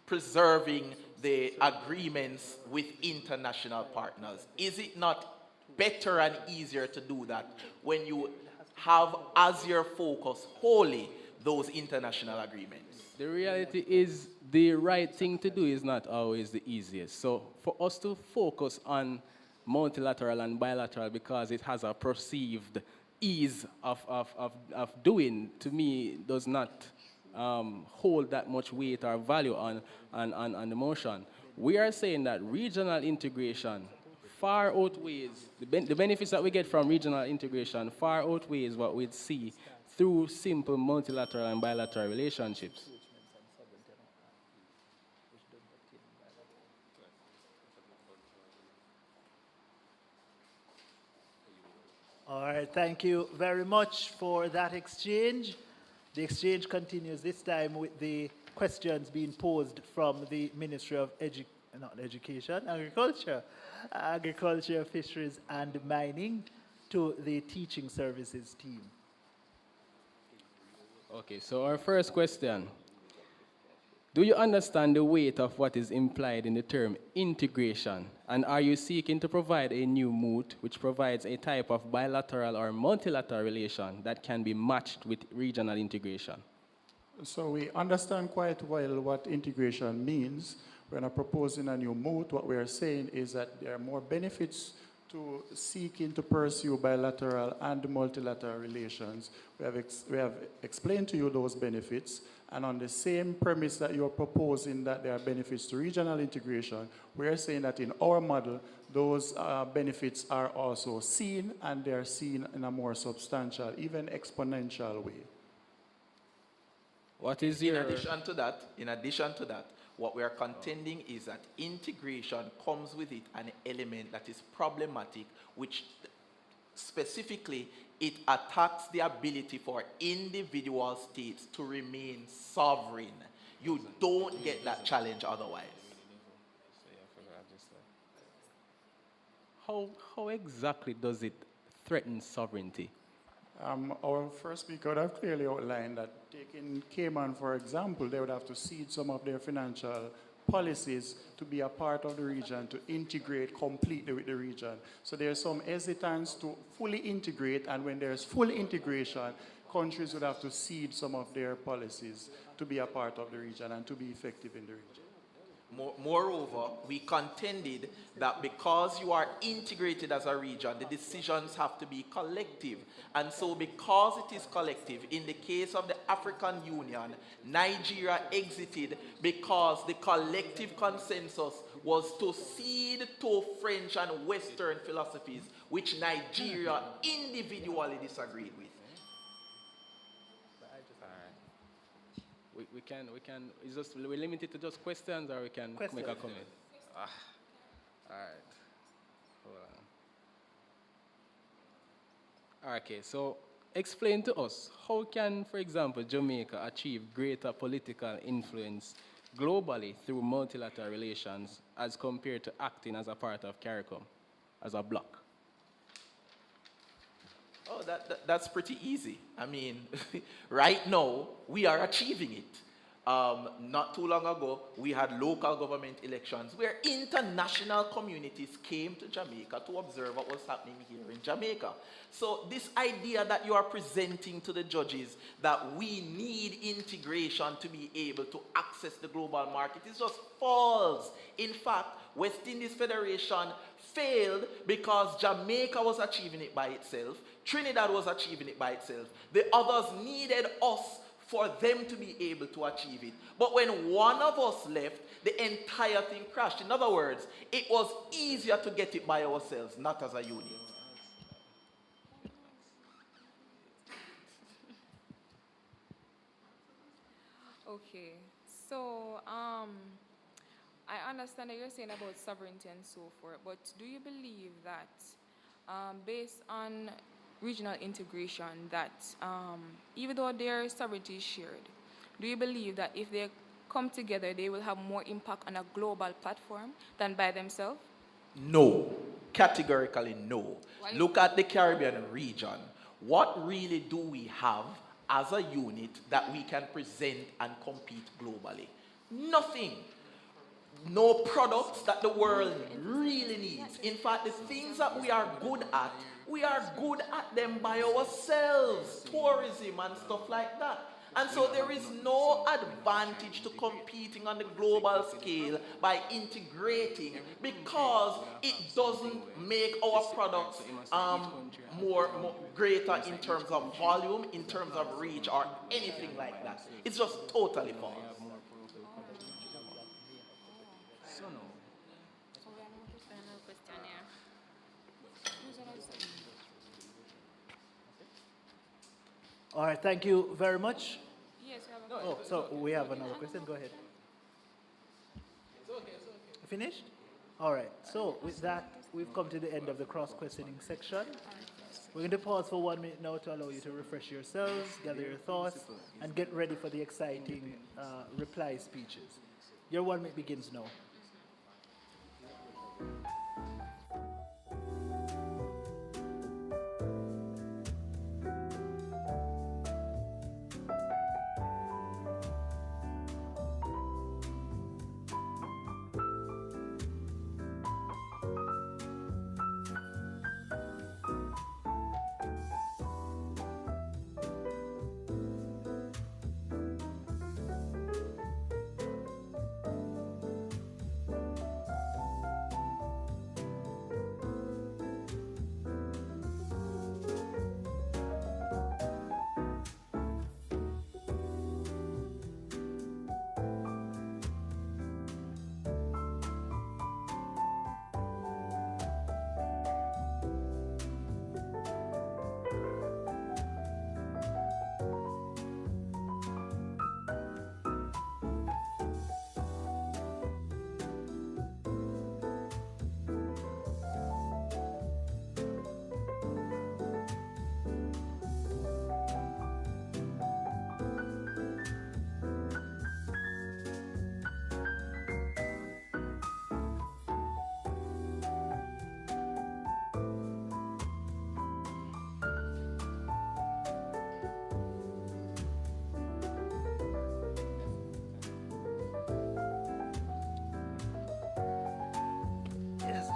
preserving the agreements with international partners? Is it not better and easier to do that when you have as your focus wholly those international agreements? The reality is the right thing to do is not always the easiest. So for us to focus on multilateral and bilateral because it has a perceived ease of doing, to me, does not hold that much weight or value on the motion. We are saying that regional integration far outweighs, the benefits that we get from regional integration far outweighs what we'd see through simple multilateral and bilateral relationships? All right, thank you very much for that exchange. The exchange continues this time with the questions being posed from the Ministry of Agriculture, Fisheries and Mining to the Teaching Services team. Okay, so our first question. Do you understand the weight of what is implied in the term integration? And are you seeking to provide a new moot which provides a type of bilateral or multilateral relation that can be matched with regional integration? So we understand quite well what integration means. We're not proposing a new moot. What we are saying is that there are more benefits to seeking to pursue bilateral and multilateral relations. We have explained to you those benefits, and on the same premise that you're proposing that there are benefits to regional integration, we are saying that in our model, those benefits are also seen, and they're seen in a more substantial, even exponential way. What is In addition to that, what we are contending is that integration comes with it an element that is problematic, which specifically it attacks the ability for individual states to remain sovereign. You don't get that challenge otherwise. How exactly does it threaten sovereignty? Our first speaker would have clearly outlined that, taking Cayman, for example, they would have to cede some of their financial policies to be a part of the region, to integrate completely with the region. So there's some hesitance to fully integrate, and when there's full integration, countries would have to cede some of their policies to be a part of the region and to be effective in the region. Moreover, we contended that because you are integrated as a region, the decisions have to be collective. And so because it is collective, in the case of the African Union, Nigeria exited because the collective consensus was to cede to French and Western philosophies, which Nigeria individually disagreed with. We can, is just, we limit it to just questions, or we can make a comment? All right, hold on. Okay, so explain to us, how can, for example, Jamaica achieve greater political influence globally through multilateral relations as compared to acting as a part of CARICOM, as a bloc? Oh, that's pretty easy. I mean, right now, we are achieving it. Not too long ago, we had local government elections where international communities came to Jamaica to observe what was happening here in Jamaica. So this idea that you are presenting to the judges that we need integration to be able to access the global market is just false. In fact, West Indies Federation failed because Jamaica was achieving it by itself, Trinidad was achieving it by itself. The others needed us for them to be able to achieve it. But when one of us left, the entire thing crashed. In other words, it was easier to get it by ourselves, not as a unit. Okay, so I understand that you're saying about sovereignty and so forth, but do you believe that based on regional integration that even though their sovereignty is shared, do you believe that if they come together, they will have more impact on a global platform than by themselves? No, categorically no. Look at the Caribbean region. What really do we have as a unit that we can present and compete globally? Nothing. No products that the world really needs. In fact, the things that we are good at them by ourselves. Tourism and stuff like that. And so there is no advantage to competing on the global scale by integrating, because it doesn't make our products more greater in terms of volume, in terms of reach, or anything like that. It's just totally false. All right, thank you very much. Yes, we have a Oh, so we have another question. Go ahead. Finished? All right. So with that, we've come to the end of the cross-questioning section. We're going to pause for 1 minute now to allow you to refresh yourselves, gather your thoughts, and get ready for the exciting reply speeches. Your 1 minute begins now.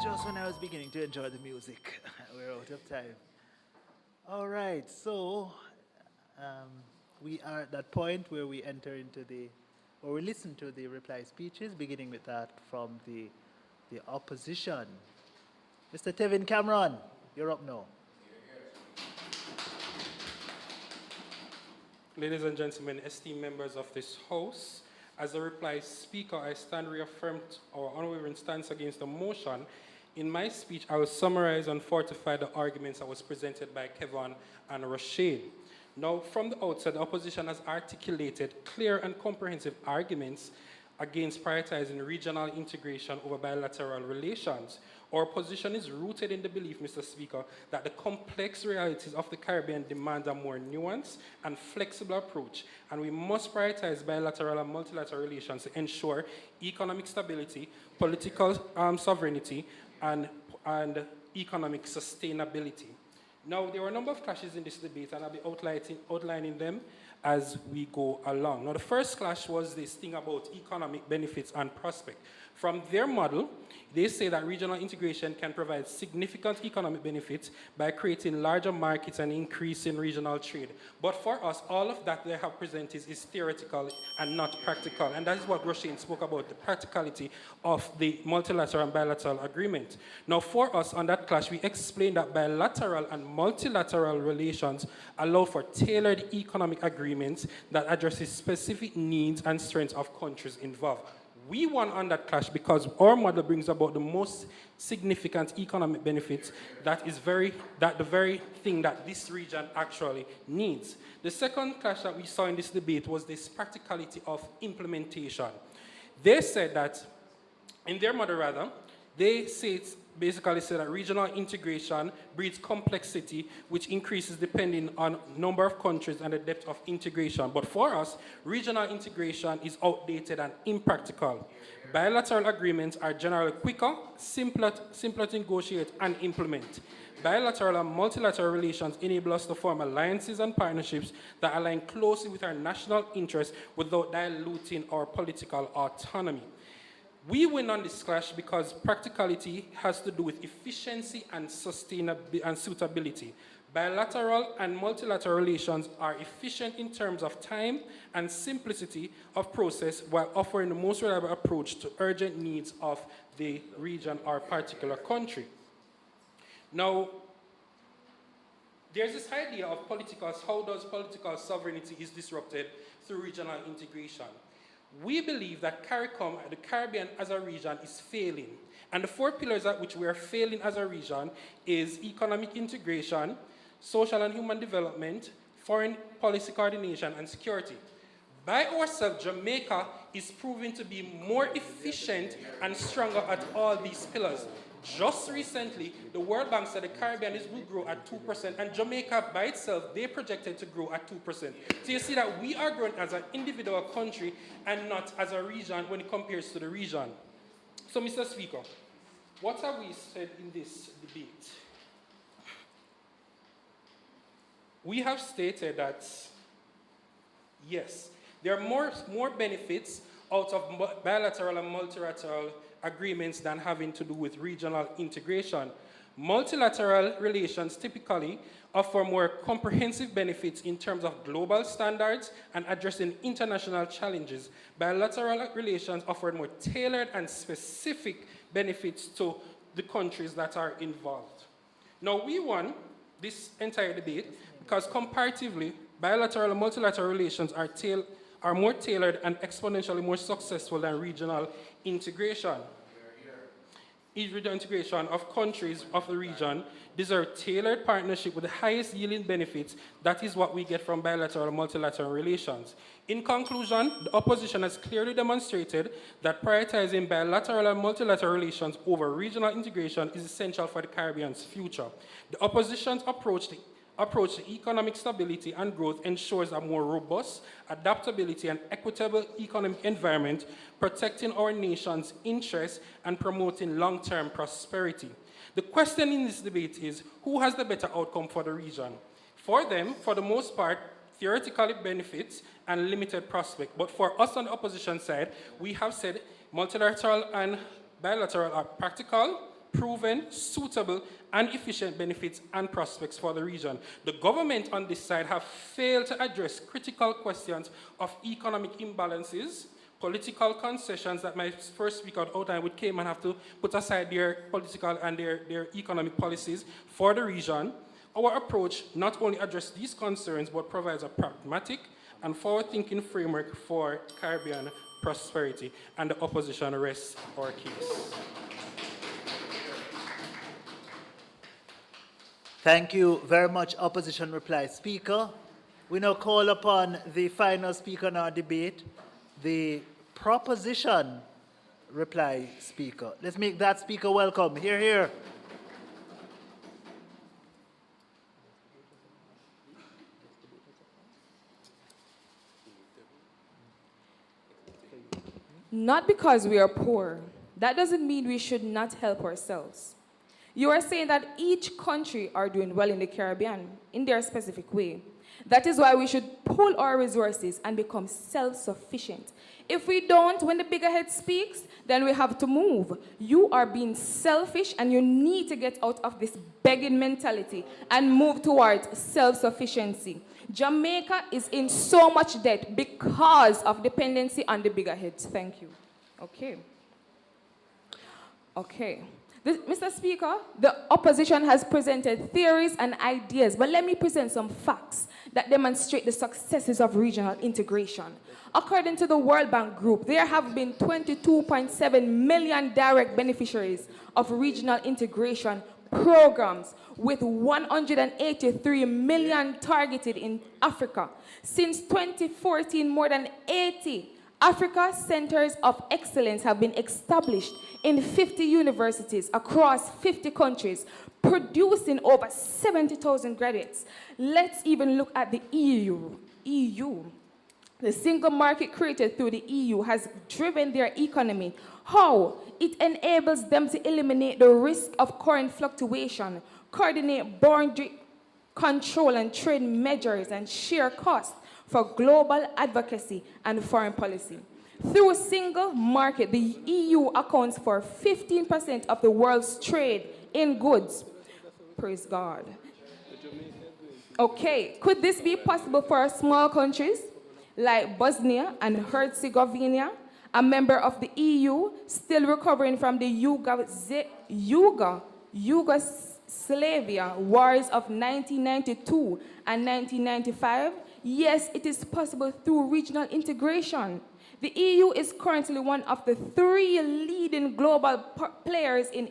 Just when I was beginning to enjoy the music, we're out of time. All right, so we are at that point where we enter into or we listen to the reply speeches, beginning with that from the opposition. Mr. Tevin Cameron, you're up now. Ladies and gentlemen, esteemed members of this House, as a reply speaker, I stand reaffirmed our unwavering stance against the motion. In my speech, I will summarize and fortify the arguments that was presented by Kevin and Rashid. Now, from the outset, the opposition has articulated clear and comprehensive arguments against prioritizing regional integration over bilateral relations. Our position is rooted in the belief, Mr. Speaker, that the complex realities of the Caribbean demand a more nuanced and flexible approach, and we must prioritize bilateral and multilateral relations to ensure economic stability, political sovereignty, and economic sustainability. Now, there were a number of clashes in this debate, and I'll be outlining them as we go along. Now, the first clash was this thing about economic benefits and prospect. From their model, they say that regional integration can provide significant economic benefits by creating larger markets and increasing regional trade. But for us, all of that they have presented is theoretical and not practical. And that is what Roshan spoke about, the practicality of the multilateral and bilateral agreement. Now, for us on that clash, we explained that bilateral and multilateral relations allow for tailored economic agreements that addresses specific needs and strengths of countries involved. We won on that clash because our model brings about the most significant economic benefits that the very thing that this region actually needs. The second clash that we saw in this debate was this practicality of implementation. They said that, in their model rather, they basically say that regional integration breeds complexity, which increases depending on number of countries and the depth of integration. But for us, regional integration is outdated and impractical. Bilateral agreements are generally quicker, simpler to negotiate and implement. Bilateral and multilateral relations enable us to form alliances and partnerships that align closely with our national interests without diluting our political autonomy. We win on this clash because practicality has to do with efficiency and sustainability and suitability. Bilateral and multilateral relations are efficient in terms of time and simplicity of process while offering the most reliable approach to urgent needs of the region or particular country. Now, there's this idea of how does political sovereignty is disrupted through regional integration. We believe that CARICOM, the Caribbean as a region, is failing. And the four pillars at which we are failing as a region is economic integration, social and human development, foreign policy coordination, and security. By ourselves, Jamaica is proving to be more efficient and stronger at all these pillars. Just recently, the World Bank said the Caribbean will grow at 2%, and Jamaica by itself, they projected to grow at 2%. So you see that we are growing as an individual country and not as a region when it compares to the region. So, Mr. Speaker, what have we said in this debate? We have stated that, yes, there are more benefits out of bilateral and multilateral agreements than having to do with regional integration. Multilateral relations typically offer more comprehensive benefits in terms of global standards and addressing international challenges. Bilateral relations offer more tailored and specific benefits to the countries that are involved. Now, we won this entire debate because comparatively, bilateral and multilateral relations are more tailored and exponentially more successful than regional integration. Regional integration of countries of the region deserve tailored partnership with the highest yielding benefits. That is what we get from bilateral and multilateral relations. In conclusion, the opposition has clearly demonstrated that prioritizing bilateral and multilateral relations over regional integration is essential for the Caribbean's future. The opposition's approach to economic stability and growth ensures a more robust adaptability and equitable economic environment, protecting our nation's interests and promoting long-term prosperity. The question in this debate is, who has the better outcome for the region? For them, for the most part, theoretically benefits and limited prospect. But for us on the opposition side, we have said multilateral and bilateral are practical, proven, suitable, and efficient benefits and prospects for the region. The government on this side have failed to address critical questions of economic imbalances, political concessions that my first speaker outlined would came and have to put aside their political and their economic policies for the region. Our approach not only addresses these concerns, but provides a pragmatic and forward-thinking framework for Caribbean prosperity, and the opposition rests our case. Thank you very much, Opposition Reply Speaker. We now call upon the final speaker in our debate, the Proposition Reply Speaker. Let's make that speaker welcome. Hear, hear. Not because we are poor. That doesn't mean we should not help ourselves. You are saying that each country are doing well in the Caribbean in their specific way. That is why we should pool our resources and become self-sufficient. If we don't, when the bigger head speaks, then we have to move. You are being selfish and you need to get out of this begging mentality and move towards self-sufficiency. Jamaica is in so much debt because of dependency on the bigger heads. Thank you. Okay. Mr. Speaker, the opposition has presented theories and ideas, but let me present some facts that demonstrate the successes of regional integration. According to the World Bank Group, there have been 22.7 million direct beneficiaries of regional integration programs, with 183 million targeted in Africa. Since 2014, more than 80 Africa Centers of Excellence have been established in 50 universities across 50 countries, producing over 70,000 graduates. Let's even look at the EU. The single market created through the EU has driven their economy. How? It enables them to eliminate the risk of current fluctuation, coordinate boundary control and trade measures, and share costs for global advocacy and foreign policy. Through a single market, the EU accounts for 15% of the world's trade in goods. Praise God. Okay, could this be possible for small countries like Bosnia and Herzegovina, a member of the EU, still recovering from the Yugoslavia wars of 1992 and 1995? Yes, it is possible through regional integration. The EU is currently one of the 3 leading global players in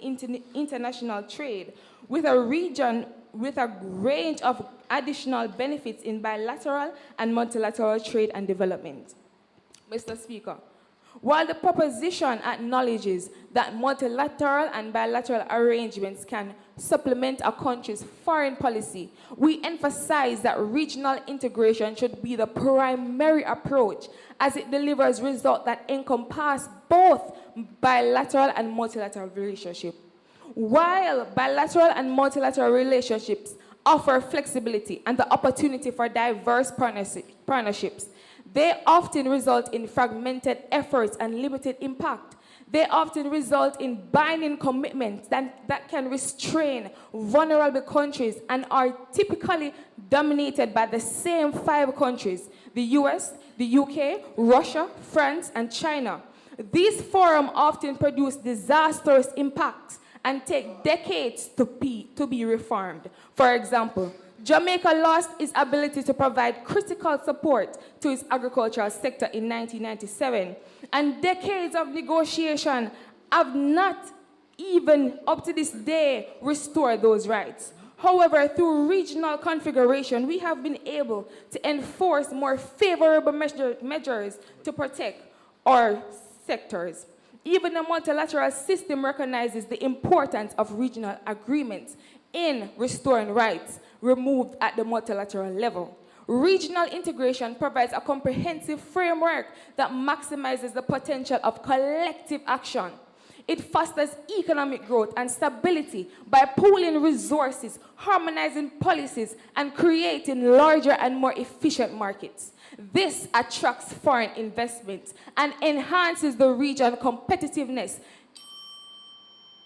international trade, with a region with a range of additional benefits in bilateral and multilateral trade and development. Mr. Speaker, while the proposition acknowledges that multilateral and bilateral arrangements can supplement a country's foreign policy, we emphasize that regional integration should be the primary approach as it delivers results that encompass both bilateral and multilateral relationships. While bilateral and multilateral relationships offer flexibility and the opportunity for diverse partnerships, they often result in fragmented efforts and limited impact. They often result in binding commitments that can restrain vulnerable countries and are typically dominated by the same 5 countries: the US, the UK, Russia, France, and China. These forums often produce disastrous impacts and take decades to be reformed. For example, Jamaica lost its ability to provide critical support to its agricultural sector in 1997, and decades of negotiation have not even up to this day restored those rights. However, through regional configuration, we have been able to enforce more favorable measures to protect our sectors. Even the multilateral system recognizes the importance of regional agreements in restoring rights removed at the multilateral level. Regional integration provides a comprehensive framework that maximizes the potential of collective action. It fosters economic growth and stability by pooling resources, harmonizing policies, and creating larger and more efficient markets. This attracts foreign investment and enhances the region's competitiveness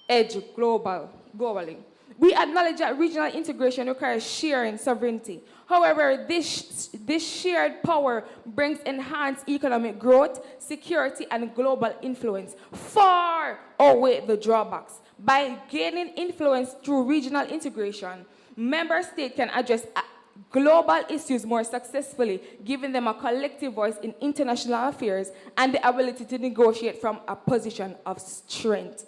edge globally. We acknowledge that regional integration requires sharing sovereignty. However, this shared power brings enhanced economic growth, security, and global influence, far outweigh the drawbacks. By gaining influence through regional integration, member states can address global issues more successfully, giving them a collective voice in international affairs and the ability to negotiate from a position of strength.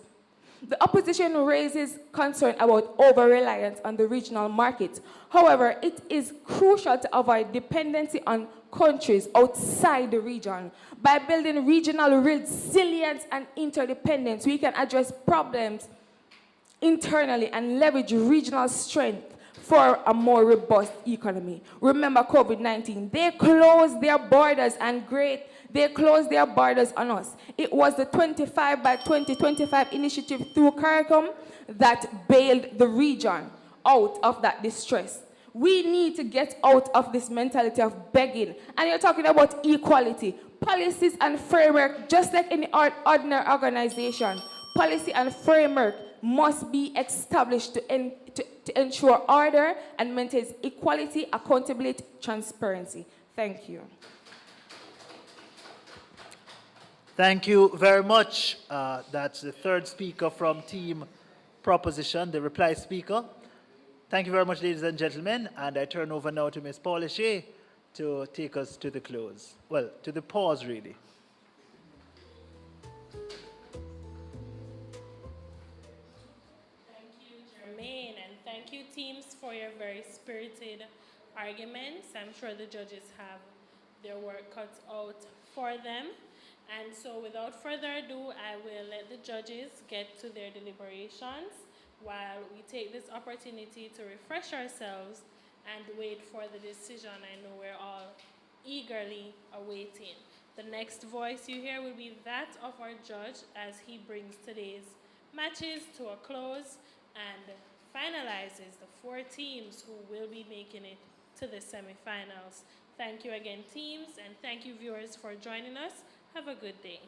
The opposition raises concern about over-reliance on the regional market. However, it is crucial to avoid dependency on countries outside the region. By building regional resilience and interdependence, we can address problems internally and leverage regional strength for a more robust economy. Remember COVID-19, they closed their borders they closed their borders on us. It was the 25 by 2025 initiative through CARICOM that bailed the region out of that distress. We need to get out of this mentality of begging. And you're talking about equality. Policies and framework, just like any ordinary organization, policy and framework must be established to ensure order and maintain equality, accountability, transparency. Thank you. Thank you very much. That's the third speaker from Team Proposition, the reply speaker. Thank you very much, ladies and gentlemen. And I turn over now to Ms. Paula Shea to take us to the close. Well, to the pause, really. Thank you, Jermaine, and thank you, teams, for your very spirited arguments. I'm sure the judges have their work cut out for them. And so without further ado, I will let the judges get to their deliberations while we take this opportunity to refresh ourselves and wait for the decision I know we're all eagerly awaiting. The next voice you hear will be that of our judge as he brings today's matches to a close and finalizes the 4 teams who will be making it to the semifinals. Thank you again, teams, and thank you, viewers, for joining us. Have a good day.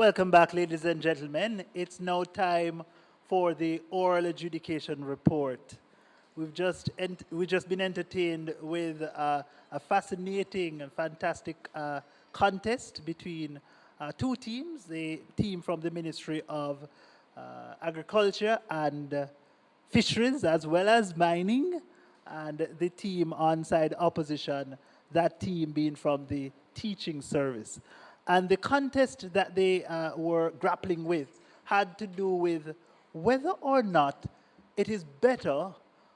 Welcome back, ladies and gentlemen. It's now time for the oral adjudication report. We've just been entertained with a fascinating and fantastic contest between two teams, the team from the Ministry of Agriculture and Fisheries, as well as Mining, and the team on side opposition, that team being from the Teaching Service. And the contest that they were grappling with had to do with whether or not it is better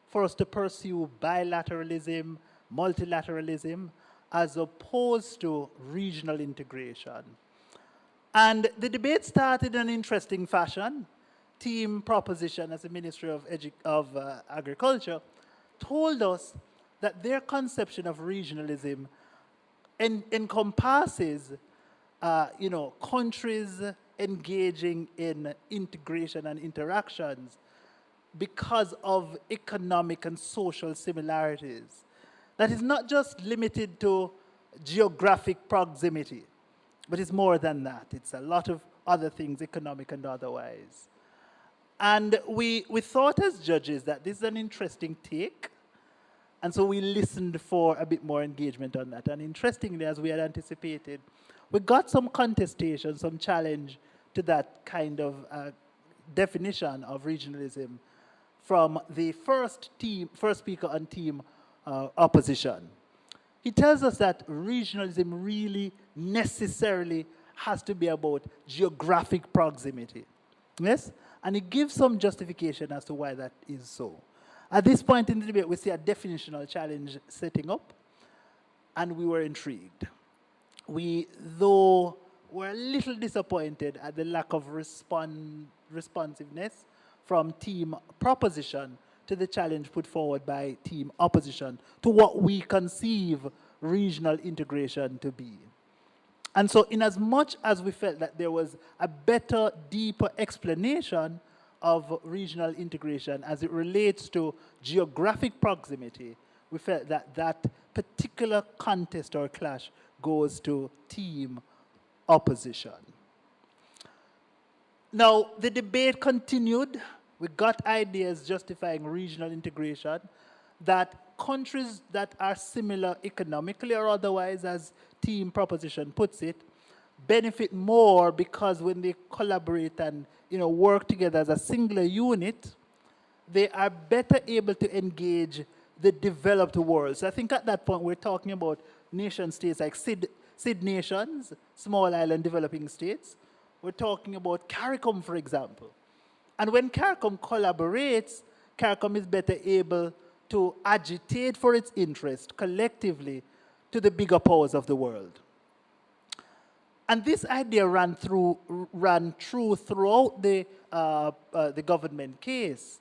for us to pursue bilateralism, multilateralism, as opposed to regional integration. And the debate started in an interesting fashion. Team Proposition, as the Ministry of Agriculture, told us that their conception of regionalism encompasses countries engaging in integration and interactions because of economic and social similarities. That is not just limited to geographic proximity, but it's more than that. It's a lot of other things, economic and otherwise. And we thought as judges that this is an interesting take, and so we listened for a bit more engagement on that. And interestingly, as we had anticipated, we got some contestation, some challenge to that kind of definition of regionalism from the first speaker on team opposition. He tells us that regionalism really necessarily has to be about geographic proximity. Yes? And he gives some justification as to why that is so. At this point in the debate, we see a definitional challenge setting up, and we were intrigued. We, though, were a little disappointed at the lack of responsiveness from team proposition to the challenge put forward by team opposition to what we conceive regional integration to be. And so in as much as we felt that there was a better, deeper explanation of regional integration as it relates to geographic proximity, we felt that that particular contest or clash goes to team opposition. Now, the debate continued. We got ideas justifying regional integration, that countries that are similar economically or otherwise, as team proposition puts it, benefit more because when they collaborate and work together as a singular unit, they are better able to engage the developed world. So I think at that point we're talking about nation states like SID nations, small island developing states. We're talking about CARICOM, for example. And when CARICOM collaborates, CARICOM is better able to agitate for its interest collectively to the bigger powers of the world. And this idea ran true throughout the government case,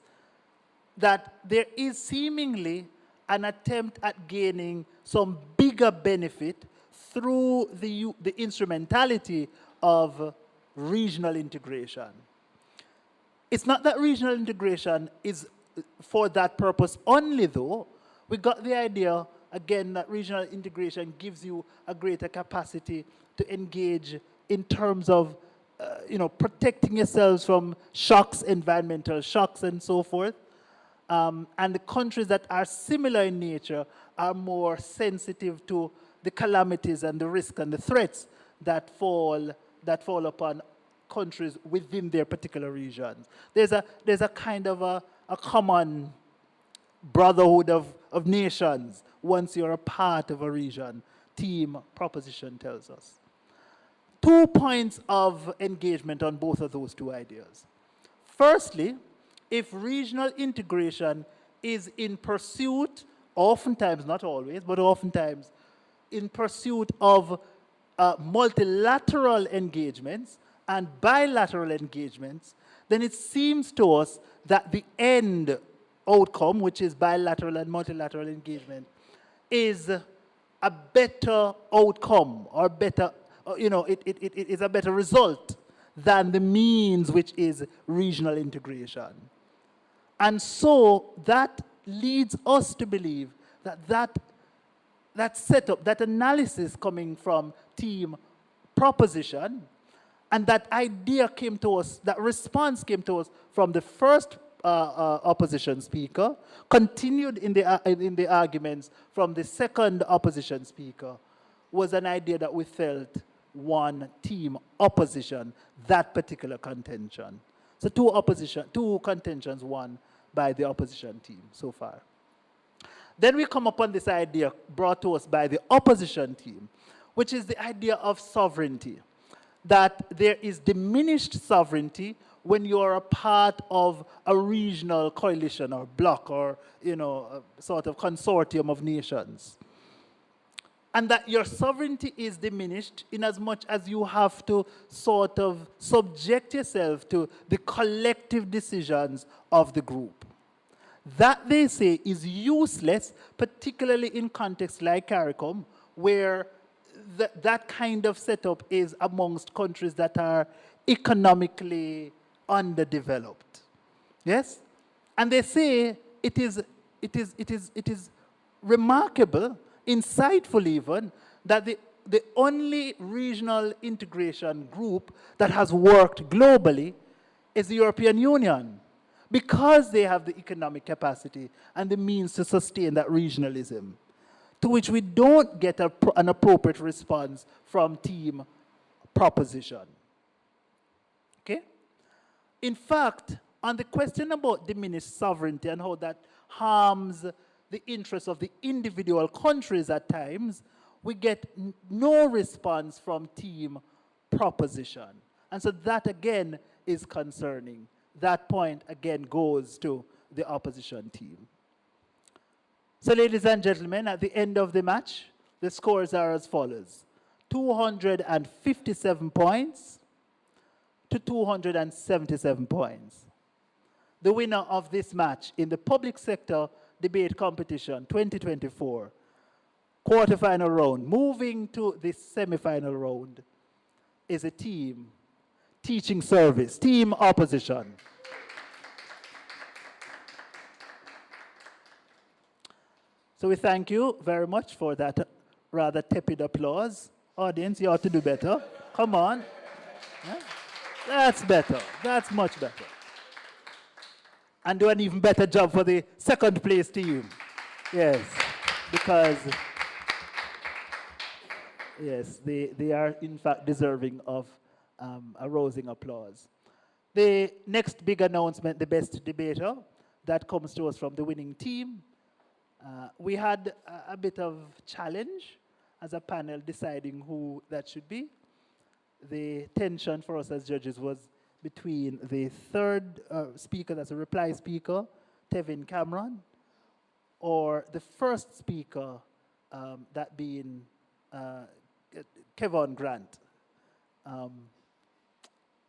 that there is seemingly an attempt at gaining some bigger benefit through the instrumentality of regional integration. It's not that regional integration is for that purpose only, though. We got the idea, again, that regional integration gives you a greater capacity to engage in terms of protecting yourselves from shocks, environmental shocks and so forth. And the countries that are similar in nature are more sensitive to the calamities and the risks and the threats that fall upon countries within their particular regions. There's a kind of a common brotherhood of nations once you're a part of a region, team proposition tells us. 2 points of engagement on both of those two ideas. Firstly, if regional integration is in pursuit, oftentimes, not always, but oftentimes, in pursuit of multilateral engagements and bilateral engagements, then it seems to us that the end outcome, which is bilateral and multilateral engagement, is a better outcome or better, it is a better result than the means, which is regional integration. And so that leads us to believe that setup, that analysis coming from team proposition, And that idea came to us, that response came to us from the first opposition speaker, continued in the arguments from the second opposition speaker, was an idea that we felt one team opposition, that particular contention. So two contentions won by the opposition team so far. Then we come upon this idea brought to us by the opposition team, which is the idea of sovereignty, that there is diminished sovereignty when you're a part of a regional coalition or bloc or, a sort of consortium of nations. And that your sovereignty is diminished in as much as you have to sort of subject yourself to the collective decisions of the group. That, they say, is useless, particularly in contexts like CARICOM, where that kind of setup is amongst countries that are economically underdeveloped. Yes? And they say it is remarkable, insightful even, that the only regional integration group that has worked globally is the European Union, because they have the economic capacity and the means to sustain that regionalism, to which we don't get an appropriate response from team proposition. Okay? In fact, on the question about diminished sovereignty and how that harms the interests of the individual countries at times, we get no response from team proposition. And so that again is concerning. That point again goes to the opposition team. So ladies and gentlemen, at the end of the match, the scores are as follows: 257 points to 277 points. The winner of this match in the public sector debate competition 2024, quarterfinal round, moving to the semi-final round, is a team teaching service, team opposition. So we thank you very much for that rather tepid applause. Audience, you ought to do better. Come on. Yeah? That's better. That's much better. And do an even better job for the second place team. Yes, because yes, they are in fact deserving of a rousing applause. The next big announcement, the best debater, that comes to us from the winning team. We had a bit of challenge as a panel deciding who that should be. The tension for us as judges was between the third speaker, that's a reply speaker, Tevin Cameron, or the first speaker, that being Kevon Grant.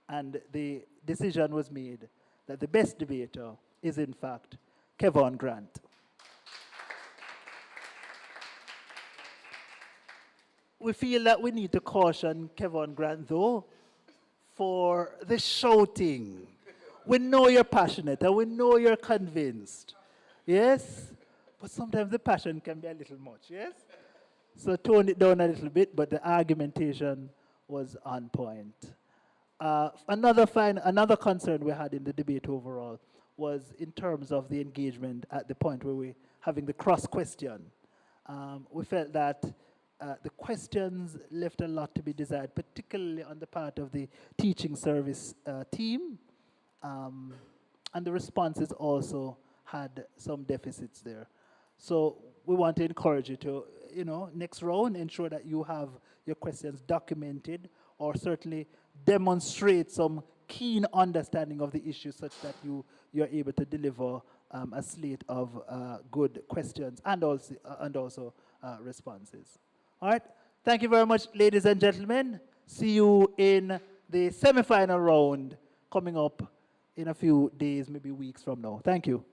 And the decision was made that the best debater is in fact Kevon Grant. We feel that we need to caution Kevon Grant, though, for the shouting. We know you're passionate and we know you're convinced. Yes? But sometimes the passion can be a little much, yes? So tone it down a little bit, but the argumentation was on point. Another concern we had in the debate overall was in terms of the engagement at the point where we're having the cross question. We felt that the questions left a lot to be desired, particularly on the part of the teaching service team, and the responses also had some deficits there. So we want to encourage you to, next round, ensure that you have your questions documented, or certainly demonstrate some keen understanding of the issue such that you're able to deliver a slate of good questions and also responses. All right. Thank you very much, ladies and gentlemen. See you in the semi-final round coming up in a few days, maybe weeks from now. Thank you.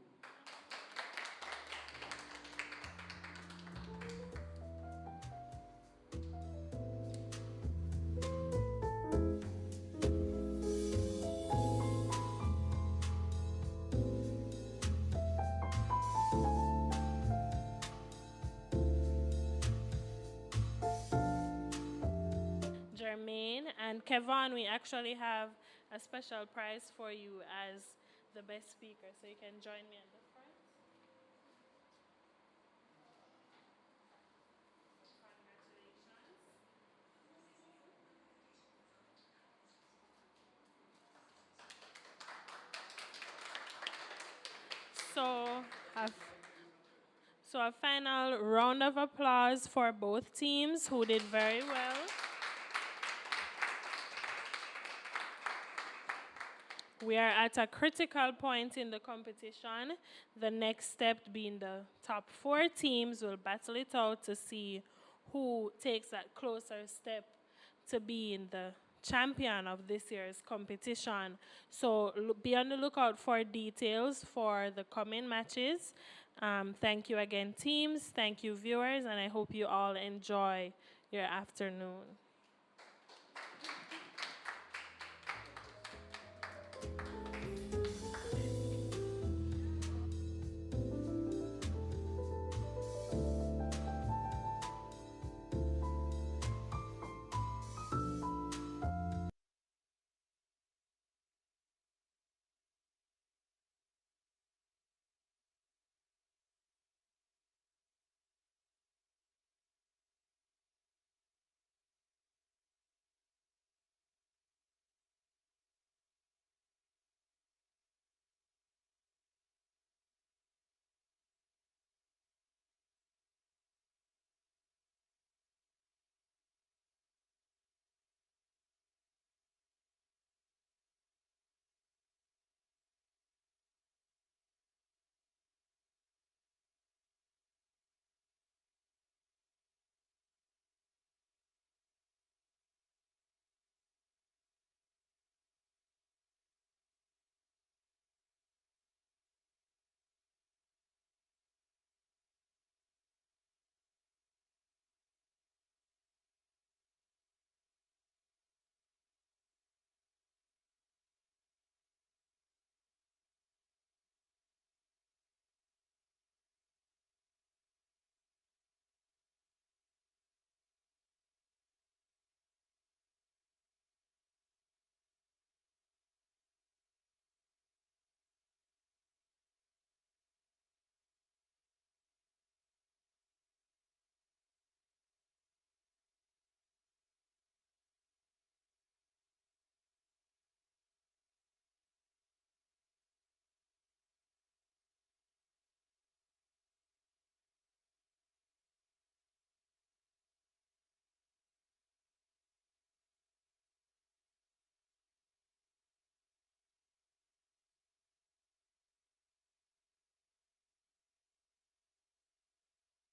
Kevon, we actually have a special prize for you as the best speaker, so you can join me at the front. So a final round of applause for both teams who did very well. We are at a critical point in the competition. The next step being the top 4 teams will battle it out to see who takes that closer step to being the champion of this year's competition. So be on the lookout for details for the coming matches. Thank you again, teams. Thank you, viewers, and I hope you all enjoy your afternoon.